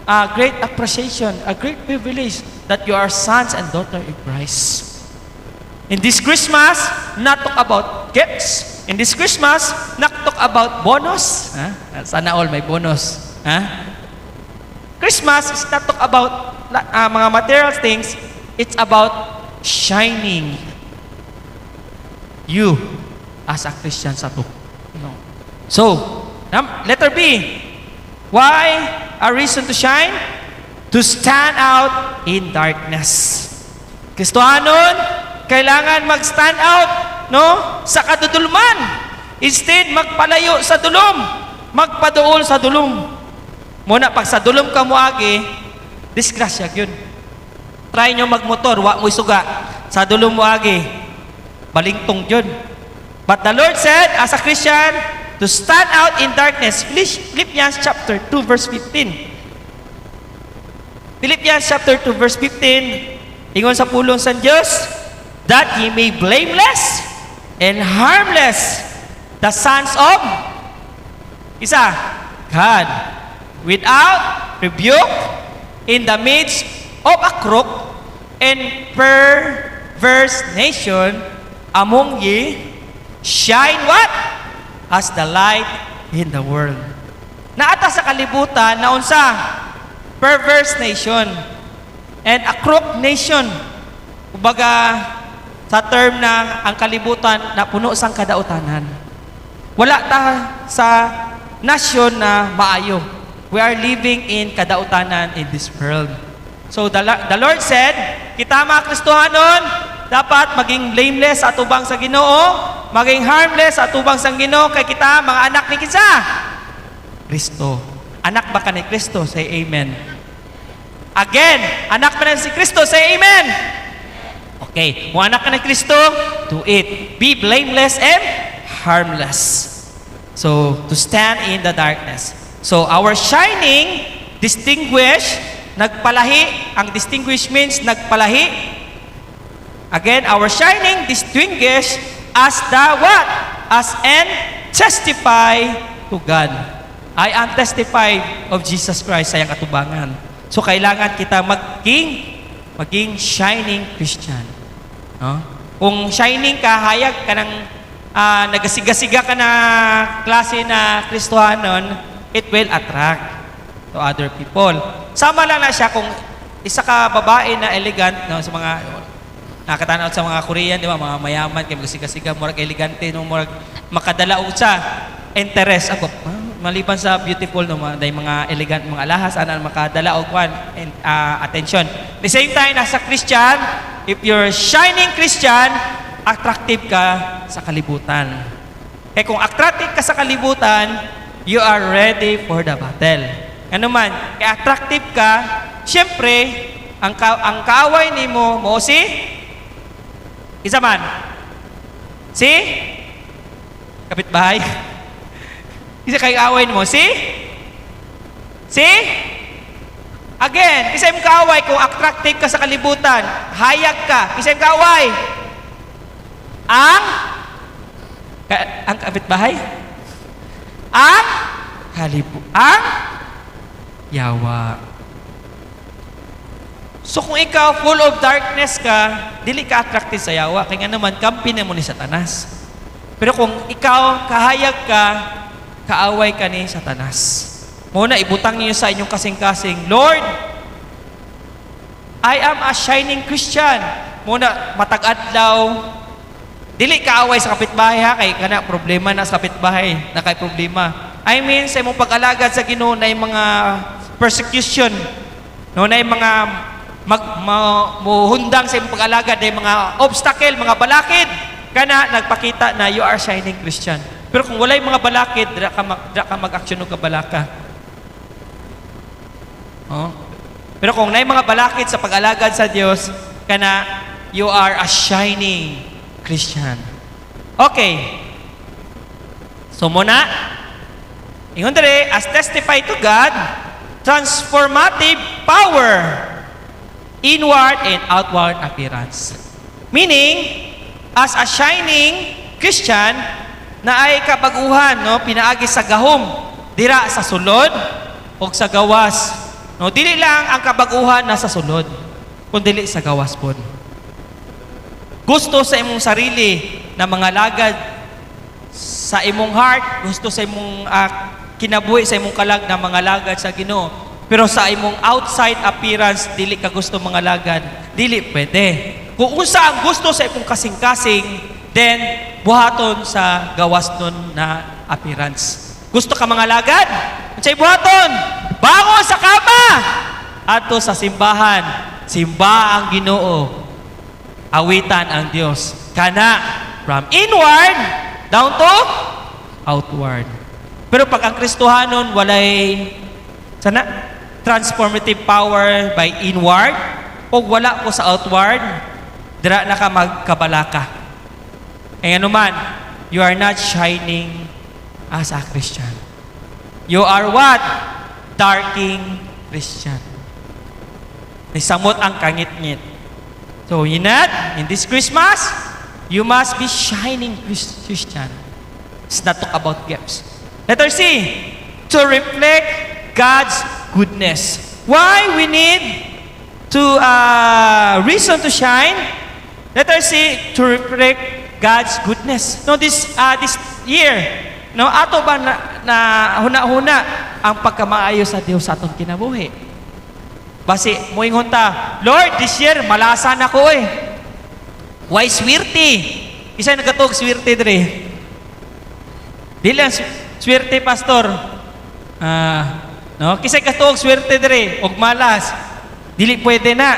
A great appreciation, a great privilege that you are sons and daughters in Christ. In this Christmas, not talk about gifts. In this Christmas, not talk about bonus. Sana all may bonus. Christmas is not talk about mga material things. It's about shining you as a Christian sa to. No. So, letter B. Why a reason to shine? To stand out in darkness. Kristohanon, kailangan mag-stand out, no? Sa kadudulman. Instead, magpalayo sa dulom. Magpaduol sa dulom. Muna, pag sa dulom ka mo agi, disgrasya yun. Try nyo magmotor, wa mo isuga. Sa dulom mo agi, balingtong yun. But the Lord said, as a Christian, to stand out in darkness. Philippians chapter 2, verse 15. Philippians chapter 2, verse 15. Ingon sa pulong sa Diyos, that ye may blameless and harmless, the sons of isa, God, without rebuke, in the midst of a crook and perverse nation, among ye, shine what? As the light in the world. Naata sa kalibutan, naunsa, perverse nation and a crook nation. Kumbaga, sa term na ang kalibutan na puno sang kadautanan. Wala ta sa nasyon na maayo. We are living in kadautanan in this world. So the Lord said, kita mga Kristohanon, dapat maging blameless at ubang sa Ginoo, maging harmless at ubang sa Ginoo, kay kita mga anak ni kinsa? Kristo. Anak ba ka ni Kristo? Say amen. Again, anak pa na si Kristo, say amen. Okay, kung anak ka ng Kristo, do it. Be blameless and harmless. So, to stand in the darkness. So, our shining, distinguish, nagpalahi. Ang distinguish means nagpalahi. Again, our shining, distinguish as the what? As and testify to God. I am testified of Jesus Christ sa iyang katubangan. So, kailangan kita maging shining Christian. No? Kung shining ka, hayag ka ng nagasiga-siga ka na klase na Kristohanon, it will attract to other people. Sama lang na siya kung isa ka babae na elegant, no, sa mga nakatanaw sa mga Korean, di ba, mga mayaman, kaya magasiga-siga, murag elegante, no, murag makadalaog sa interest. Ako, maliban sa beautiful, no, dahil mga elegant, mga alahas, anan makadalaog one and attention. The same time, nasa Christian, if you're shining Christian, attractive ka sa kalibutan. Kaya kung attractive ka sa kalibutan, you are ready for the battle. Ano man, kaya attractive ka, siyempre, ang kaaway ni mo si? Isa man? Si? Kapitbahay? Isa kay kaaway mo si? Si? Again, isa yung kaaway kung attractive ka sa kalibutan, hayag ka, isa yung kaaway. Ang kapitbahay? Ang yawa. So kung ikaw full of darkness ka, dili ka attractive sa yawa, kaya nga naman, kampi na mo ni Satanas. Pero kung ikaw kahayag ka, kaaway ka ni Satanas. Muna, ibutang niyo sa inyong kasing-kasing, Lord, I am a shining Christian. Muna, matag-adlaw, dili kaaway sa kapitbahay ha, kay kana problema na sa kapitbahay, na kay problema. I mean, sa imong pag-alagad sa Ginoo na yung mga persecution, no, na yung mga muhundang sa imong pag-alagad, na yung mga obstacle, mga balakid, kana nagpakita na you are shining Christian. Pero kung wala yung mga balakid, dra ka mag-aksyon o kabalaka. Oh. Pero kung na yung mga balakid sa pag-alagad sa Diyos, kana you are a shining Christian. Okay. So muna, ingon dere, as testify to God, transformative power, inward and outward appearance. Meaning, as a shining Christian, na ay kabaguhan, no, pinaagi sa gahom, dira sa sulod o sa gawas. No, dili lang ang kabaguhan na sa sulod, kundi sa gawas po. Gusto sa imong sarili na mga lagad sa imong heart, gusto sa imong kinabuhi sa imong kalag na mga lagad sa Ginoo. Pero sa imong outside appearance, dili ka gusto mga lagad, dili pwede. Kung usa ang gusto sa imong kasing-kasing, then buhaton sa gawas nun na appearance. Gusto ka mga lagad? Unsay buhaton? bangon sa kama, ato sa simbahan, simba ang Ginoo, awitan ang Dios. Kana, from inward, down to outward. Pero pag ang Kristohanon, walay, sana, transformative power by inward, o wala po sa outward, dira na ka magkabalaka. Kaya naman, you are not shining as a Christian. You are what? Darking Christian. Nisamot ang kangit-ngit. So, in this Christmas, you must be shining Christian. It's not talk about gifts. Letter C, to reflect God's goodness. Why we need to reason to shine? Letter C, to reflect God's goodness. No, this year, no, ato ba na huna-huna ang pagkamaayo sa Dios sa atong kinabuhi. Basi moingon ta, Lord, this year malasan ako eh. Why swerte? Isa nagatog swerte dire. Dili ang swerte pastor. No, kisay katog swerte dire og malas. Dili pwede na.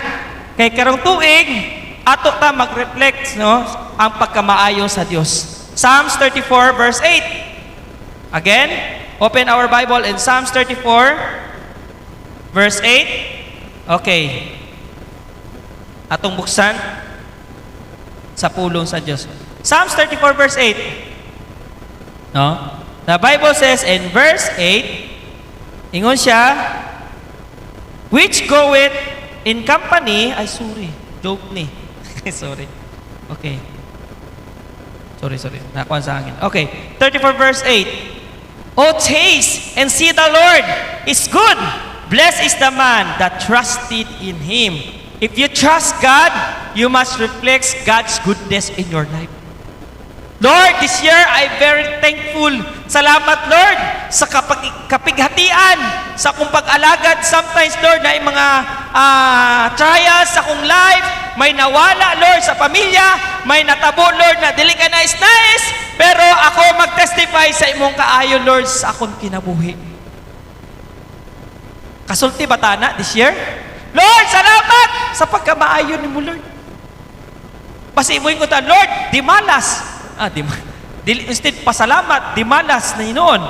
Kay karong tuig ato ta mag-reflect, no, ang pagkamaayo sa Dios. Psalms 34 verse 8. Again, open our Bible in Psalms 34 verse 8. Okay. Atong buksan sa pulong sa Diyos. Psalms 34 verse 8. No? The Bible says in verse 8, ingon siya, which goeth in company, ay sorry, joke ni. Sorry. Okay. Sorry. Nakuha sa akin. Okay. 34 verse 8. Oh, taste and see the Lord is good. Blessed is the man that trusted in Him. If you trust God, you must reflect God's goodness in your life. Lord, this year, I'm very thankful. Salamat, Lord, sa kapighatian, sa kong pag-alagad. Sometimes, Lord, na yung mga trials sa kong life, may nawala, Lord, sa pamilya, may natabo, Lord, na dili ka nais-nais, pero ako mag-testify sa imong kaayo, Lord, sa akong kinabuhi. Kasulti ba tana this year? Lord, salamat sa pagkamaayo ni mo, Lord. Pasimuin ko ta, Lord, di malas. Instead, pasalamat, di malas na inoon.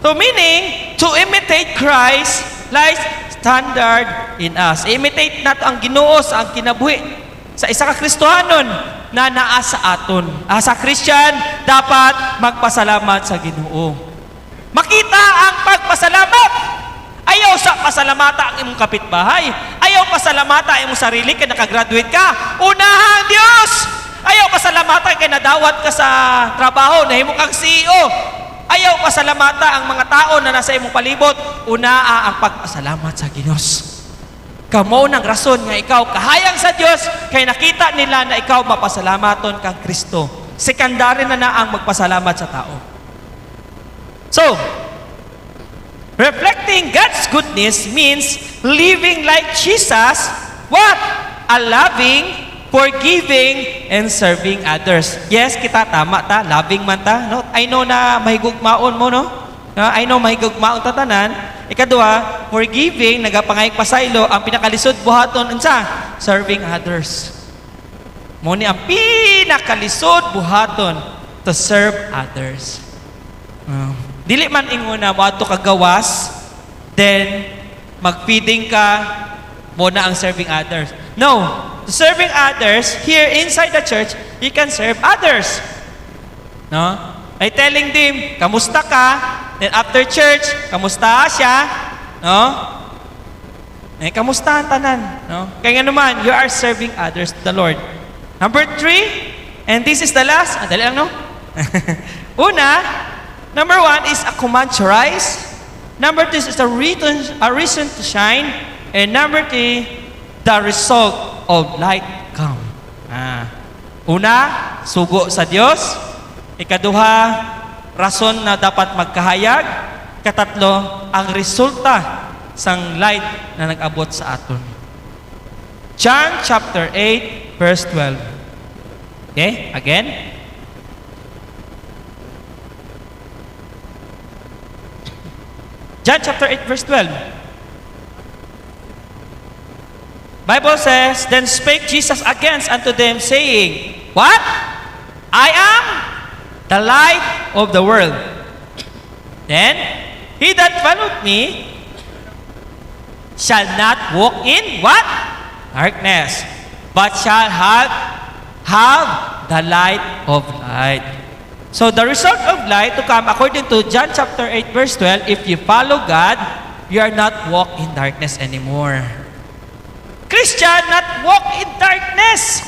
So meaning, to imitate Christ lies standard in us. Imitate nato ang Ginoo sa ang kinabuhi. Sa isa ka Kristohanon na naa sa aton. Sa Christian, dapat magpasalamat sa Ginoo. Makita ang pagpasalamat. Ayaw sa pasalamata ang imong kapitbahay. Ayaw pasalamata ang imong sarili kaya nakagraduate ka. Unahang Diyos! Ayaw pasalamata kaya nadawat ka sa trabaho, nahimo kang CEO. Ayaw pasalamata ang mga tao na nasa imong palibot. Unaa ang pagpasalamat sa Ginos. Kamo ng rason nga ikaw kahayang sa Diyos kaya nakita nila na ikaw mapasalamaton kang Kristo. Sekundary na ang magpasalamat sa tao. So, reflecting God's goodness means living like Jesus, what? A loving, forgiving, and serving others. Yes, kita tama ta, loving man ta. No? I know na mahigugmaon mo, no? I know mahigugmaon ta tanan. Ikadua, forgiving, nagapangayag pasaylo, ang pinakalisod buhaton unsa? Serving others. Mo ni ang pinakalisod buhaton to serve others. Dili man ingon na wato ka gawas, then magfeeding ka, mo na ang serving others. No, serving others, here inside the church, you can serve others. No? By telling them, kamusta ka? Then after church, kamusta siya? No? Kamusta ang tanan? No? Kaya nga naman, you are serving others, the Lord. Number 3, and this is the last, dali lang, no? Number 1 is a command to rise. Number 2 is a reason to shine. And number 3, the result of light come. Una, sugo sa Diyos. Ikaduha, rason na dapat magkahayag. Katatlo, ang resulta sang light na nag-abot sa aton. John chapter 8, verse 12. Okay, again. John chapter 8 verse 12. Bible says, Then spake Jesus again unto them, saying, What? I am the light of the world. Then, he that followed me shall not walk in what? Darkness, but shall have the light of light. So the result of light to come, according to John chapter 8 verse 12, if you follow God, you are not walk in darkness anymore. Christian, not walk in darkness.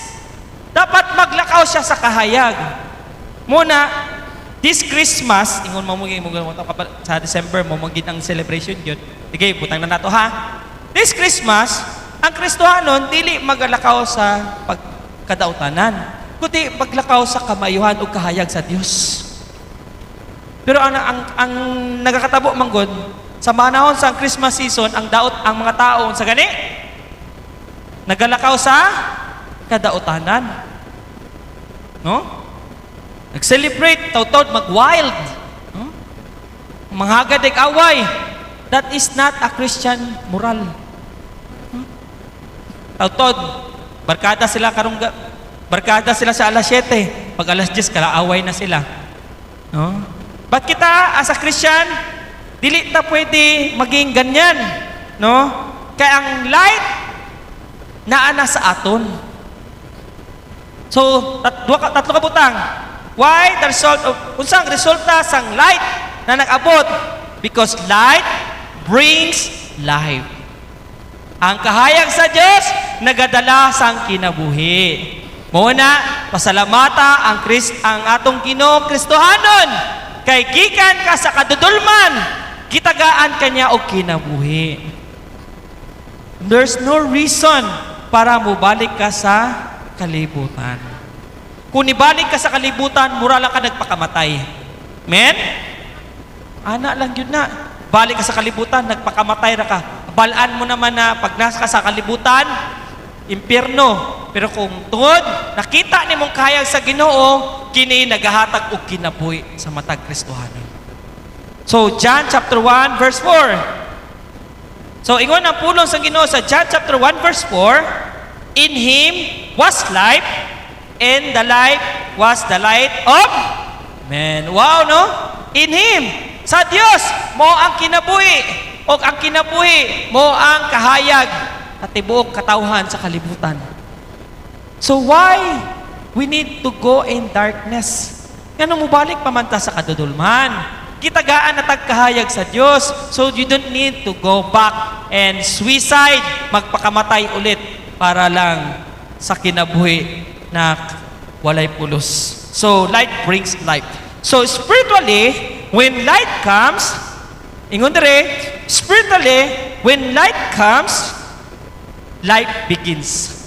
Dapat maglakaw siya sa kahayag. Muna, this Christmas, ingon mo sa December mo, magiging ang celebration yun. Sige, butang na nato ha. This Christmas, ang Kristohanon, dili maglakaw sa pagkadautanan, kundi maglakaw sa kamayuhan o kahayag sa Dios. Pero ang nagakatabo manggod, sa manahon sa Christmas season, ang mga tao sa gani, nagalakaw sa kadautanan. No? Nag-celebrate, tautod, mag-wild. No? Manghagad ay away. That is not a Christian moral. Tautod, barkada sila sa alas 7. Pag alas 10, kalaaway na sila. No? Ba't kita, as a Christian, dili ta pwede maging ganyan. No? Kaya ang light, naana sa aton. So, tatlo ka butang. Why? The result of, unsang resulta sang light na nag-abot? Because light brings life. Ang kahayag sa Diyos, nagadala sang kinabuhi. Muna, pasalamata ang atong Ginoo Kristohanon. Kay gikan ka sa kadudulman, kitagaan kanya og kinabuhi. There's no reason para mubalik ka sa kalibutan. Kung ibalik ka sa kalibutan, mura lang ka nagpakamatay. Men? Ana lang yun na. Balik ka sa kalibutan, nagpakamatay ra ka. Balaan mo naman na pag nasa ka sa kalibutan, impyerno. Pero kung tungod, nakita ni mong kahayag sa Ginoo, kini nagahatag og kinabuhi sa matag Kristohanon. So, John chapter 1 verse 4. So, ingon ang pulong sa Ginoo sa John chapter 1 verse 4, In Him was life, and the light was the light of men. Wow, no? In Him, sa Dios, mo ang kinabuhi, o ang kinabuhi, mo ang kahayag, at tibuok katawhan sa kalibutan. So why we need to go in darkness? Ganun mo balik pamanta sa kadudulman. Kitagaan na tagkahayag sa Diyos, so you don't need to go back and suicide, magpakamatay ulit para lang sa kinabuhi na walay pulos. So light brings life. So spiritually, when light comes, ingon dire, spiritually, when light comes, life begins.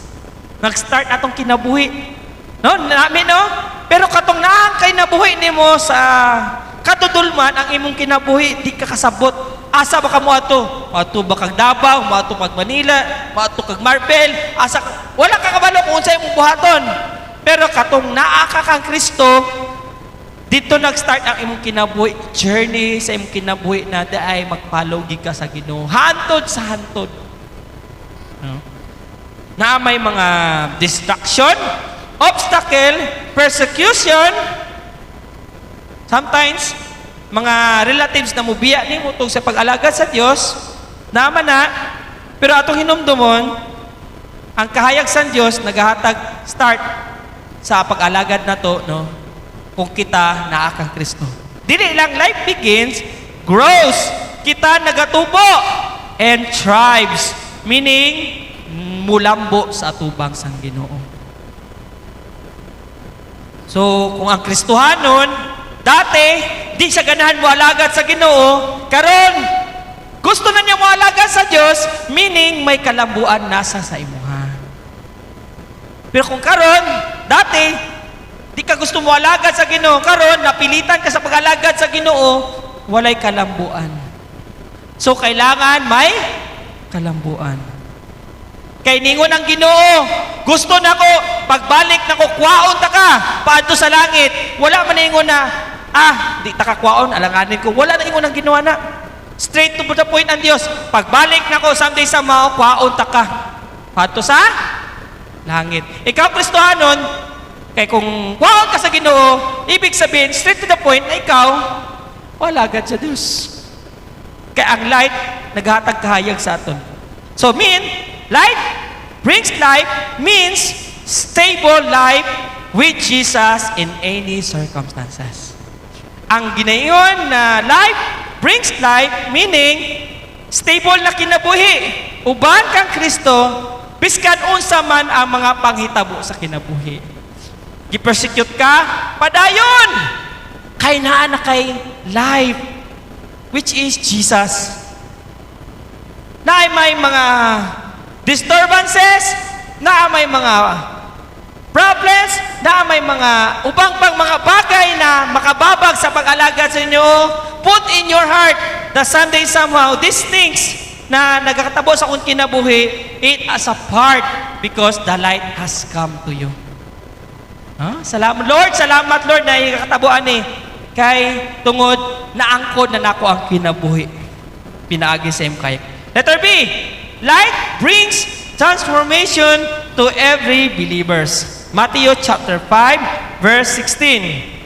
Nag-start atong kinabuhi. No? Namin, no? Pero katong naang kay nabuhi nimo sa katudulman, ang imong kinabuhi, di ka kasabot. Asa ba ka mo ato? Mato ba kag Davao, mato kag Manila, mato kag Marbel, asa wala ka kabalo kung unsay imong buhaton. Pero katong naa ka kang Kristo, dito nag-start ang imong kinabuhi, journey sa imong kinabuhi na ay magpalogi ka sa Ginoo. Hantod sa hantod. No? Na may mga distraction, obstacle, persecution, sometimes, mga relatives na mubiya ni mo sa pag-alagad sa Diyos, naman na, pero atong hinumdumon, ang kahayag sa Diyos, naghahatag start sa pag-alagad na to, no? Kung kita naa kang Kristo. Dili lang life begins, grows, kita nagatubo, and thrives, meaning, mulambo sa atubang sang Ginoo. So, kung ang Kristohanon, dati, di siya ganahan mo alagad sa Ginoo, karon gusto na niya mo alagad sa Diyos, meaning may kalambuan nasa sa imuha. Pero kung karon, dati, di ka gusto mo alagad sa Ginoo, karon napilitan ka sa pag-alagad sa Ginoo, walay kalambuan. So, kailangan may kalambuan. Kay ningon ang Ginoo, gusto na ko, pagbalik na ko, kwaon ta ka, paadto sa langit. Wala man ingon na, di ta ka kwaon, alanganin ko. Wala na ingon ang ginawa na. Straight to the point ang Diyos. Pagbalik na ko, someday sa mao, kwaon ta ka. Adto sa langit. Ikaw Kristohanon, kay kung wow ka sa Ginoo, ibig sabihin straight to the point na ikaw wala agad sa Dios. Kaya ang light naghatag kahayag sa aton. So light brings life means stable life with Jesus in any circumstances. Ang ginayon na life brings life meaning stable na kinabuhi. Uban kang Kristo, biskan unsa man ang mga panghitabo sa kinabuhi. Gipersecute ka, padayon! Kay naa na kay life, which is Jesus. Na may mga disturbances, na may mga problems, na may mga ubang pang mga bagay na makababag sa pag-alagad sa inyo, put in your heart that someday somehow these things na nagkatabo sa akong kinabuhi, it as a part because the light has come to you. Salamat Lord na ikakatabuan kay tungod na angkod na nako ang kinabuhi. Pinaagi sa imkay. Letter B, light brings transformation to every believers. Matthew chapter 5 verse 16.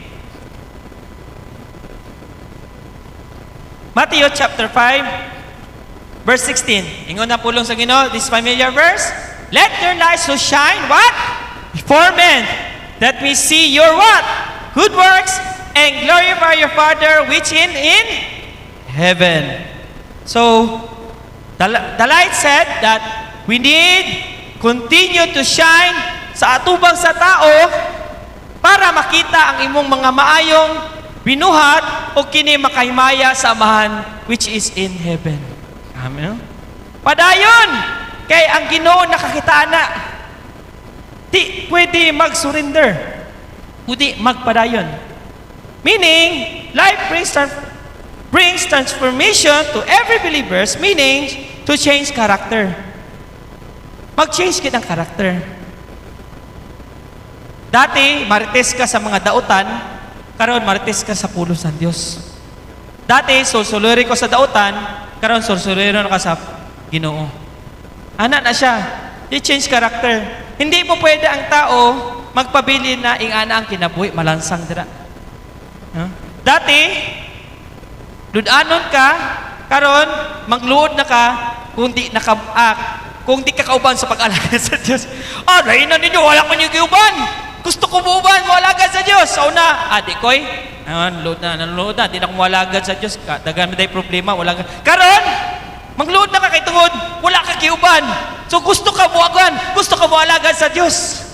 Matthew chapter 5 verse 16. Ingon na pulong sa Ginoo, this familiar verse. Let your light so shine, what? Before men, that we see your what? Good works, and glorify your Father which in heaven. So, the light said that we need continue to shine sa atubang sa tao para makita ang imong mga maayong binuhat o kini makahimaya sa amahan which is in heaven. Amen. Padayon kay ang Ginoo nakakita na. Di pwede mag-surrender. Kundi magpadayon. Meaning, life brings transformation to every believers, meaning to change character. Mag-change ka ng character. Dati, marites ka sa mga dautan, karon marites ka sa pulos ng Diyos. Dati, susuluri ko sa dautan, karon susuluri ka sa Ginoo. Ana na siya. I-change character. Hindi po pwede ang tao magpabili na ingana ang kinabuhi, malansang dira. Dati, ludanon ka, karon magluod na ka, kung di ka kauban sa pag-alaga sa Diyos. Lain na ninyo, wala ko niyo giuban. Gusto ko buuban, walaga sa Diyos. Sa una, di koy, nanood na, di na ko walaga sa Diyos. Dagan mo day problema, walaga. Karon, magluod na ka kay tungod, wala ka giuban. So gusto ka buwagan, gusto ka walaga sa Diyos.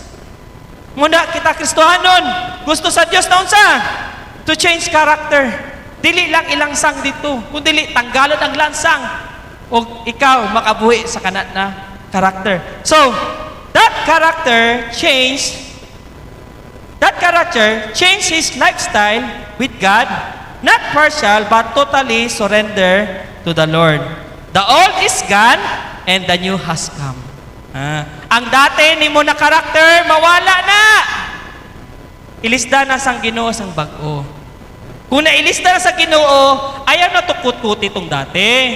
Muna kita Kristohanon, gusto sa Diyos na unsa? To change character. Dili lang ilangsang dito, kundi tanggalon ang lansang o ikaw makabuhi sa kanat na character. So, that character change his lifestyle with God, not partial but totally surrender to the Lord. The old is gone and the new has come. Ang dati ni mo na character mawala na. Ilisda na sang Ginoo sang bag-o. Kung nailista na sa Ginoo, ayaw na tukut-kut itong dati.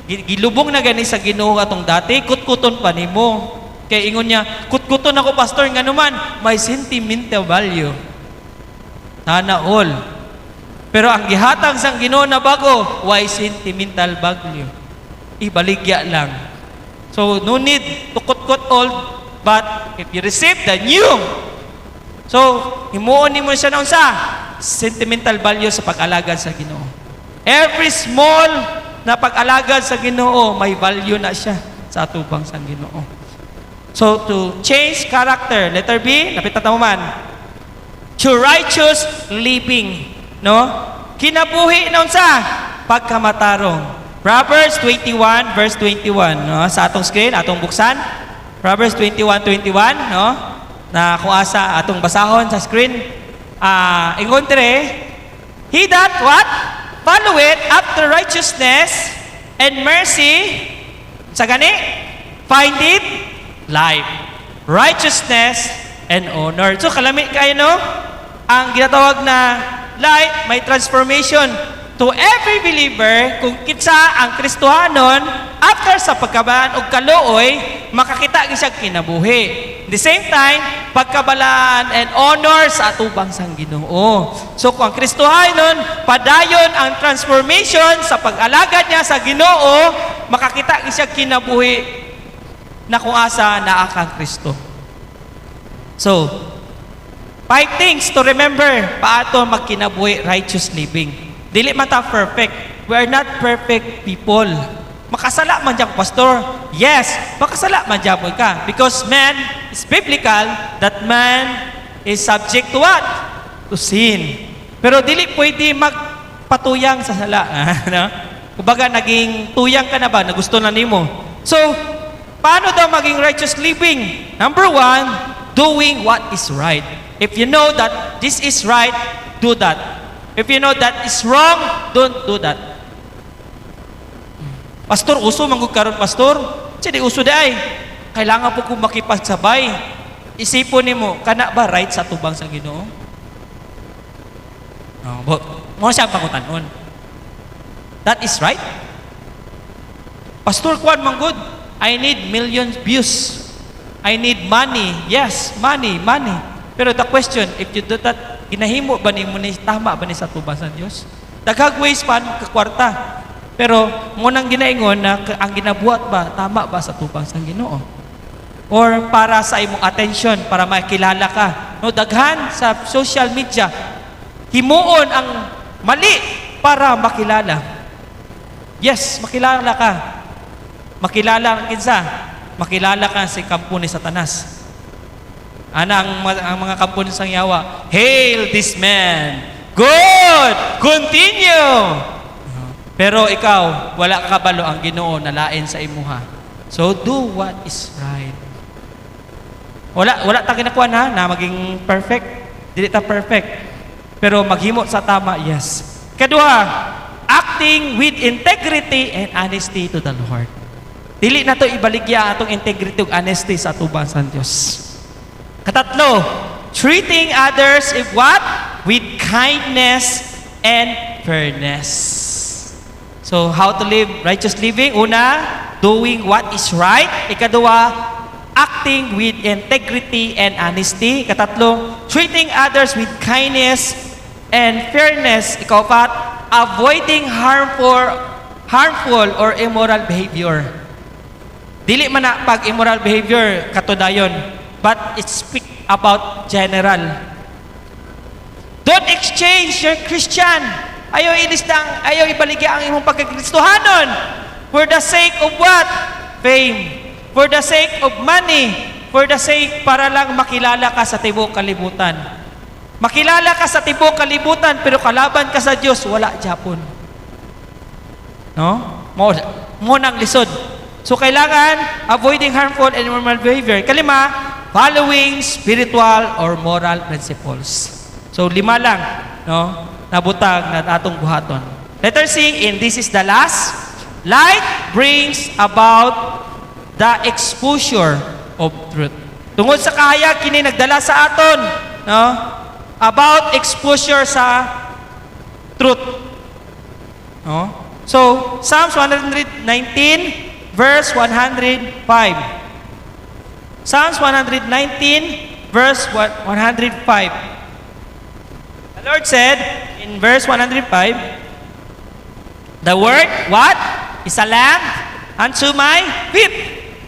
Gilubong na gani sa Ginoo atong dati, kutkuton pa nimo. Kaya ingon niya, kutkuton ako pastor nga naman, may sentimental value. Sana all. Pero ang gihatag sang Ginoo na bago, why sentimental value? Ibaligya lang. So no need to kut-kut old, but if you receive the new, so himuon nimo siya na unsa? Sentimental value sa pag-alagad sa Ginoo. Every small na pag-alagad sa Ginoo, may value na siya sa atubang sa Ginoo. So to change character, letter B, napita mo man. To righteous living, no? Kinabuhi na unsa? Pagkamatarong. Proverbs 21 verse 21, no? Sa atong screen, atong buksan. Proverbs 21:21, no? Na kung asa atong basahon sa screen. Ingon dire, he that what? Followeth after righteousness and mercy, sa gani, find it life, righteousness, and honor. So kalami kayo, no? Ang ginatawag na light, may transformation. to every believer, kung kitsa ang Kristohanon, after sa pagkabalaan o kaluoy, makakita siya kinabuhi. At the same time, pagkabalaan and honor sa atubang sang Ginoo. So kung ang Kristohanon, padayon ang transformation sa pag-alagad niya sa Ginoo, makakita siya kinabuhi na kung asa naa kang Kristo. So, 5 things to remember paato magkinabuhi righteous living. Dili man ta perfect. We are not perfect people. Makasala man dyan, pastor. Yes, makasala man dyan ka. Because man is biblical that man is subject to what? To sin. Pero dili pwede magpatuyang sa sala. No? Kumbaga, naging tuyang ka na ba? Na gusto na nimo. So, paano daw maging righteous living? Number 1, doing what is right. If you know that this is right, do that. If you know that is wrong, don't do that. Pastor, uso manggug karon pastor. Di uso day. Kailangan po kung makipagsabay. Isipon nimo, kana ba right sa tubang sa Ginoo? Mo siya pangutanon. That is right. Pastor, kuan manggod. I need millions views. I need money. Yes, money. Pero the question, if you do that, ginahimo ba ni mo ni tama ba ni sa tubang sa Dios? Daghang ways pa ka kwarta. Pero mo nang ginaingon na ang ginabuhat ba tama ba sa tubang sa Ginoo? Or para sa imong attention, para makilala ka. No, daghan sa social media himuon ang mali para makilala. Yes, makilala ka. Makilala ang kinsa? Makilala ka sa kampo ni Satanas. Ang mga kampo ni sang yawa, hail this man. Good! Continue! Pero ikaw, wala ka balo ang Ginoo na lain sa imuha. So do what is right. Wala ta kinakuan ha na maging perfect. Dili ta perfect. Pero maghimo sa tama, yes. Kadua, acting with integrity and honesty to the Lord. Dili na to ibaligya atong integrity ug honesty sa atubang sa Dios. Katatlo, treating others with what? With kindness and fairness. So, how to live righteous living? Una, doing what is right. Ikadua, acting with integrity and honesty. Katatlo, treating others with kindness and fairness. Ikaapat, avoiding harmful or immoral behavior. Dili man na pag immoral behavior katudayon. But it speak about general. Don't exchange your Christian. Ayaw ibaligya ang imong pagkakristohanon. For the sake of what? Fame. For the sake of money. For the sake para lang makilala ka sa tibok kalibutan. Makilala ka sa tibok kalibutan pero kalaban ka sa Dios, wala Japon. No? Mo nang lisod. So kailangan avoiding harmful and immoral behavior. Kalima, following spiritual or moral principles. So 5 lang, no? Nabutag na atong buhaton. Letter C, and this is the last. Light brings about the exposure of truth. Tungod sa kahayag kini nagdala sa aton, no? About exposure sa truth. No? So, Psalms 119 verse 105. Psalms 119 verse 105. The Lord said in verse 105, the word, what? Is a lamp unto my feet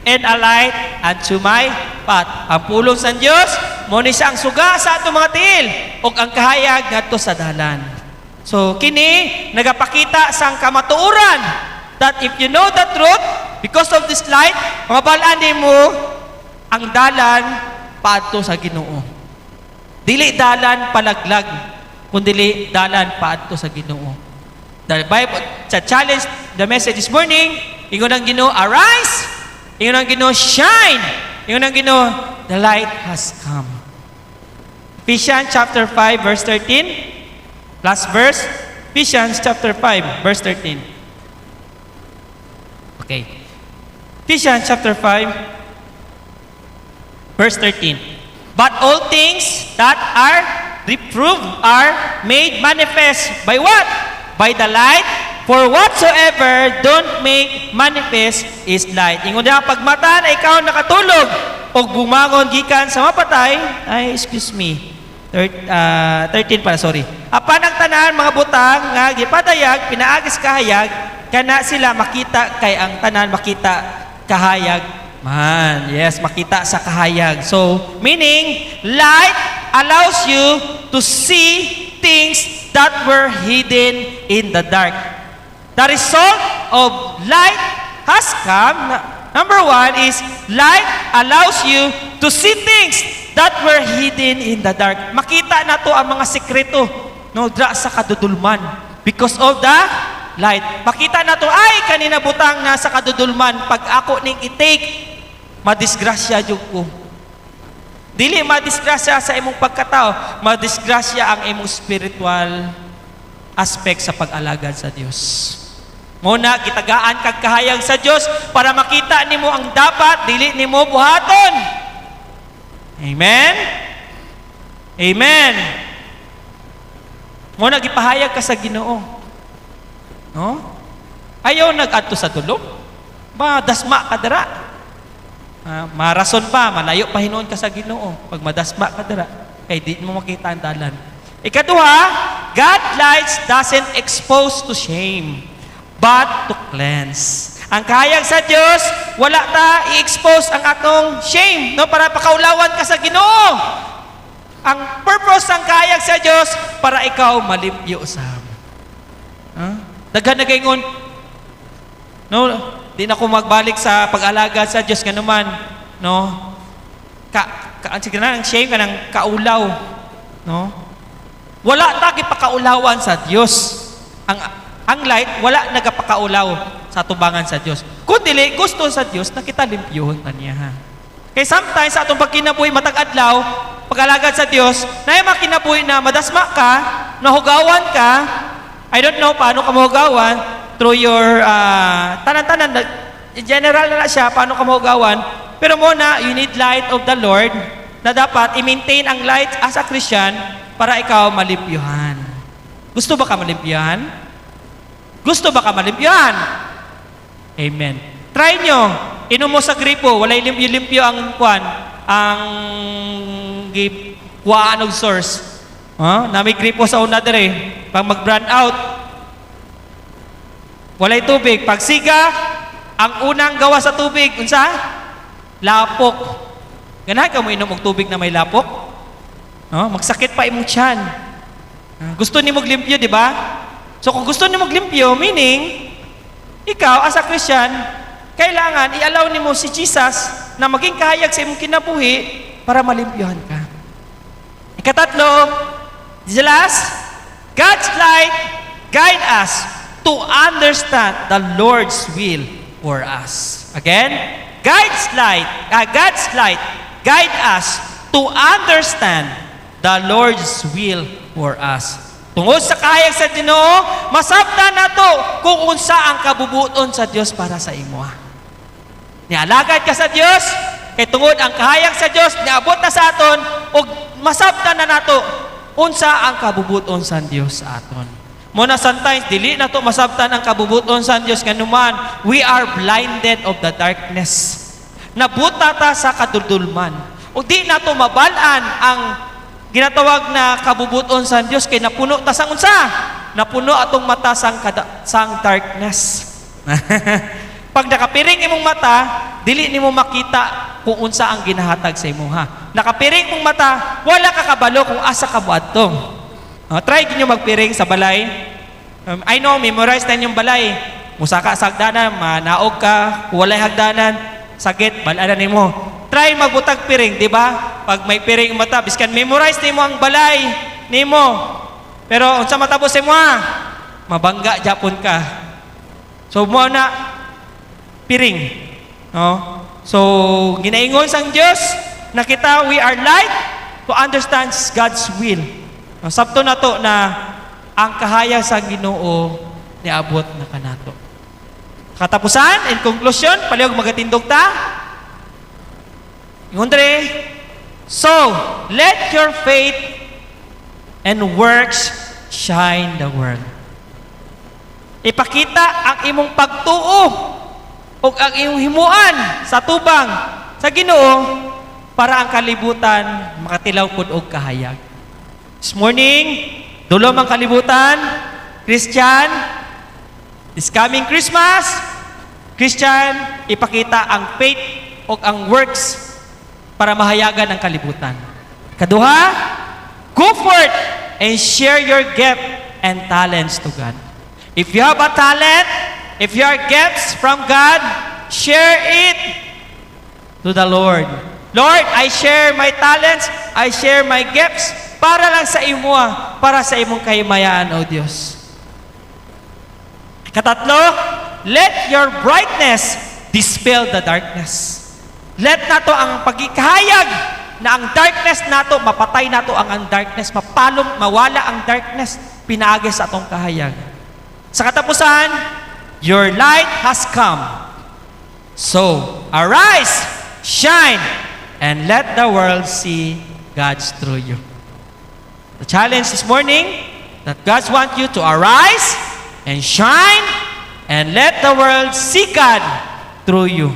and a light unto my path. Ang pulong sa Diyos, mo ni siya ang suga sa atong mga tiil ug ang kahayag ngadto sa dalan. So kini nagapakita sang kamatuoran that if you know the truth, because of this light, mabalaan nimo ang dalan paadto sa Ginoo. Dili dalan palaglag, kundi dalan paadto sa Ginoo. The Bible challenge the message this morning, ingon ang Ginoo, arise, ingon ang Ginoo, shine, ingon ang Ginoo, the light has come. Ephesians chapter 5 verse 13. Last verse, Ephesians chapter 5 verse 13. Okay. Ephesians chapter 5 verse 13. But all things that are reproved are made manifest by what? by the light, for whatsoever don't make manifest is light. Ingon na pagmata na ikaw nakatulog o bumangon gikan sa mapatay, ay excuse me, 13 pala, sorry. Apan ang tanan mga butang nga gipadayag pinaagis kahayag kana sila makita kay ang tanan makita kahayag man. Yes, makita sa kahayag. So, meaning light allows you to see things that were hidden in the dark. The result of light has come. Number one is light allows you to see things that were hidden in the dark. Makita na to ang mga sekreto no dra sa kadudulman because of the light. Makita na to ay kanina butang na sa kadudulman pag ako ning i-take madisgrasya jud ko. Dili madisgrasya sa imong pagkatao, madisgrasya ang imong spiritual aspect sa pag-alagad sa Dios. Muna gitagaan kag kahayag sa Dios para makita nimo ang dapat dili nimo buhaton. Amen. Amen. Muna gipahayag ka sa Ginoo. No? Ayaw nag-adto sa tulog. Ba dasma ka dara. Marason pa, malayo pa hinuon ka sa Ginoo pag madasma ka dara kay di mo makita ang dalan. Ikaduha, God lights doesn't expose to shame, but to cleanse. Ang kahayag sa Dios, wala ta i-expose ang atong shame, no, para pakaulawan ka sa Ginoo. Ang purpose ng kahayag sa Dios para ikaw malimpyo usab. Daghan na gaingon, no, di na ko magbalik sa pag-alaga sa Dios kanuman, no. Sige na ang shame kanang kaulaw, no. Wala ta gipakaulawan sa Dios. Ang light wala nagapakaulaw sa tubangan sa Dios. Kun dili gusto sa Dios na kita limpyuhon kaniya ha. Kay sometimes sa atong pagkinabuhi matag adlaw, pag-alagad sa Dios, na makinabuhi na madasma ka, nahugawan ka. I don't know paano ka mahugawan through your tanan-tanan in general na siya paano ka mahugawan. Pero muna, you need light of the Lord na dapat i-maintain ang light as a Christian para ikaw malimpyuhan. Gusto ba ka malimpyuhan? Gusto ba ka malimpyuhan? Amen. Try nyo. Inom mo sa gripo, walay limpyo-limpyo ang kuan, ang kuhaan og source. Na may gripo sa una dire. Pag mag-brand out, walay tubig. Pag siga, ang unang gawa sa tubig, unsa? Lapok. Ganahan ka mo inom og tubig na may lapok? Magsakit pa imong tiyan. Gusto ni mo limpyo, di ba? So kung gusto ni mo limpyo, meaning, ikaw as a Christian, kailangan i-allow ni mo si Jesus na maging kahayag sa imong kinabuhi para malimpyuhan ka. Ikatatlo, the last, God's light guide us to understand the Lord's will for us. Again, God's light guide us to understand the Lord's will for us. Tungod sa kahayag sa Ginoo, masabtan nato kung unsa ang kabubuton sa Dios para sa imo. Nialagad ka sa Dios, kay tungod ang kahayag sa Dios niabot na sa aton ug masabtan na nato unsa ang kabubuton sa Dios sa aton. Muna sometimes dili nato masabtan ang kabubuton sa Dios kanuman we are blinded of the darkness. Nabuta ta sa kadudulman. Ug di nato mabalaan ang ginatawag na kabubuton sa Dios kay napuno ta sang unsa? Napuno atong mata sang darkness. Pag nakapiring imong mata, dili nimo makita kung unsa ang ginahatag sa imo ha. Nakapiring mong mata, wala ka kabalo kung asa ka buadto. Try ginyo magpiring sa balay. I know, memorize na inyong balay. Musaka sa hagdanan, manaog ka, walay hagdanan, sakit, balanan nimo. Try magbutag piring, di ba? Pag may piring mata, biskan memorize nimo ang balay nimo. Pero unsa matapos mo mabangga japon ka. So mo na piring, no? So ginaingon sang Dios na kita we are light to understand God's will. Sabto na to na ang kahayag sa Ginoo niabot na kanato. Katapusan, in conclusion, palihog magatindog ta. Ingundre, so, let your faith and works shine the world. Ipakita ang imong pagtuo o ang imong himuan sa tubang sa Ginoo para ang kalibutan makatilaw pud og kahayag. This morning, dulom ang kalibutan, Christian, this coming Christmas, Christian, ipakita ang faith o ang works para mahayagan ang kalibutan. Kaduha, go forth and share your gift and talents to God. If you have a talent, if you are gifts from God, share it to the Lord. Lord, I share my talents, I share my gifts para lang sa imo, para sa imong kahimayaan, O Diyos. Katatlo, let your brightness dispel the darkness. Let nato ang pagkikahayag na ang darkness nato, mapatay nato ang darkness, mapalong, mawala ang darkness, pinaagi sa atong kahayag. Sa katapusan, your light has come. So, arise, shine, and let the world see God's through you. The challenge this morning, that God wants you to arise and shine, and let the world see God through you.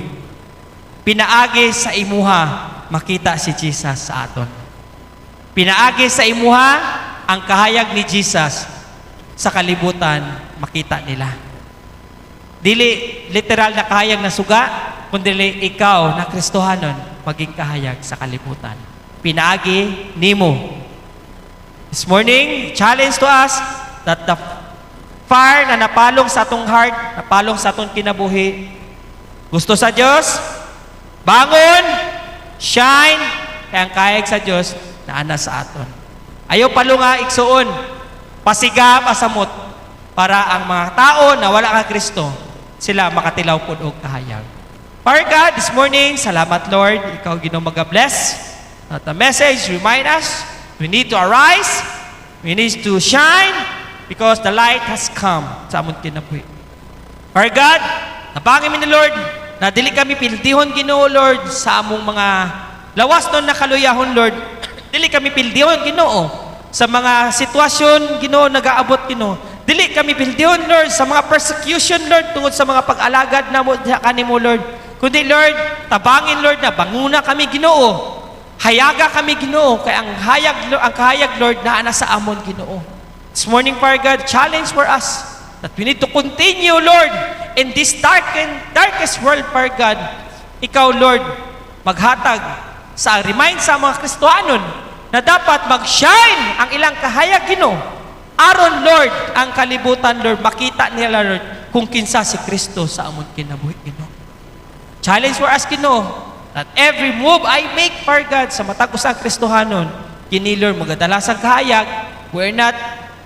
Pinaagi sa imuha, makita si Jesus sa aton. Pinaagi sa imuha, ang kahayag ni Jesus sa kalibutan, makita nila. Dili literal na kahayag na suga, kundi ikaw na Kristohanon, maging kahayag sa kalibutan. Pinaagi nimo. This morning, challenge to us that the fire na napalong sa atong heart, napalong sa atong kinabuhi, gusto sa Diyos, bangon, shine, kaya ang kahayag sa Diyos na ana sa aton. Ayaw palunga, igsuon, pasiga, pasamot, para ang mga tao na wala kang Kristo, sila makatilaw po og kahayag. Father God, this morning, salamat Lord, ikaw Ginoo mag-bless. At the message remind us, we need to arise, we need to shine, because the light has come sa amon kinabuhi. Father God, napangin mi ni Lord, na dili kami pildihon Ginoo Lord sa among mga lawas nun na kaluyahon Lord. Dili kami pildihon Ginoo sa mga sitwasyon Ginoo nagaabot Ginoo. Dili kami pildihon Lord sa mga persecution Lord tungod sa mga pag-alagad namo kanimo Lord. Kundi Lord, tabangin Lord na banguna kami Ginoo. Hayaga kami Ginoo kay ang kahayag Lord na ana sa amon Ginoo. This morning Father God, challenge for us that we need to continue Lord in this darkest world Father God. Ikaw Lord, maghatag sa remind sa mga Kristohanon na dapat mag-shine ang ilang kahayag Ginoo. Aron Lord, ang kalibutan Lord, makita nila Lord kung kinsa si Kristo sa amon kinabuhi Ginoo. Challenge for us Ginoo that every move I make for God sa matag usang Kristohanon, kini Lord magadala sa kahayag. We're not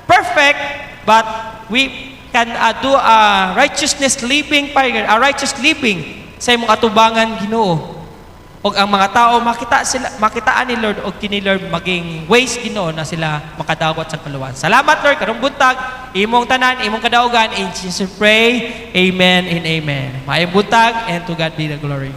perfect, but we can do a righteousness living for God, a righteous living sa imong atubangan Ginoo. Og ang mga tao makitaan ni Lord og kini Lord maging ways Ginoo na sila makadawat sa kaluwan. Salamat Lord karong buntag imong tanan, imong kadaugan, in Jesus pray. Amen and amen. Maayong buntag, and to God be the glory.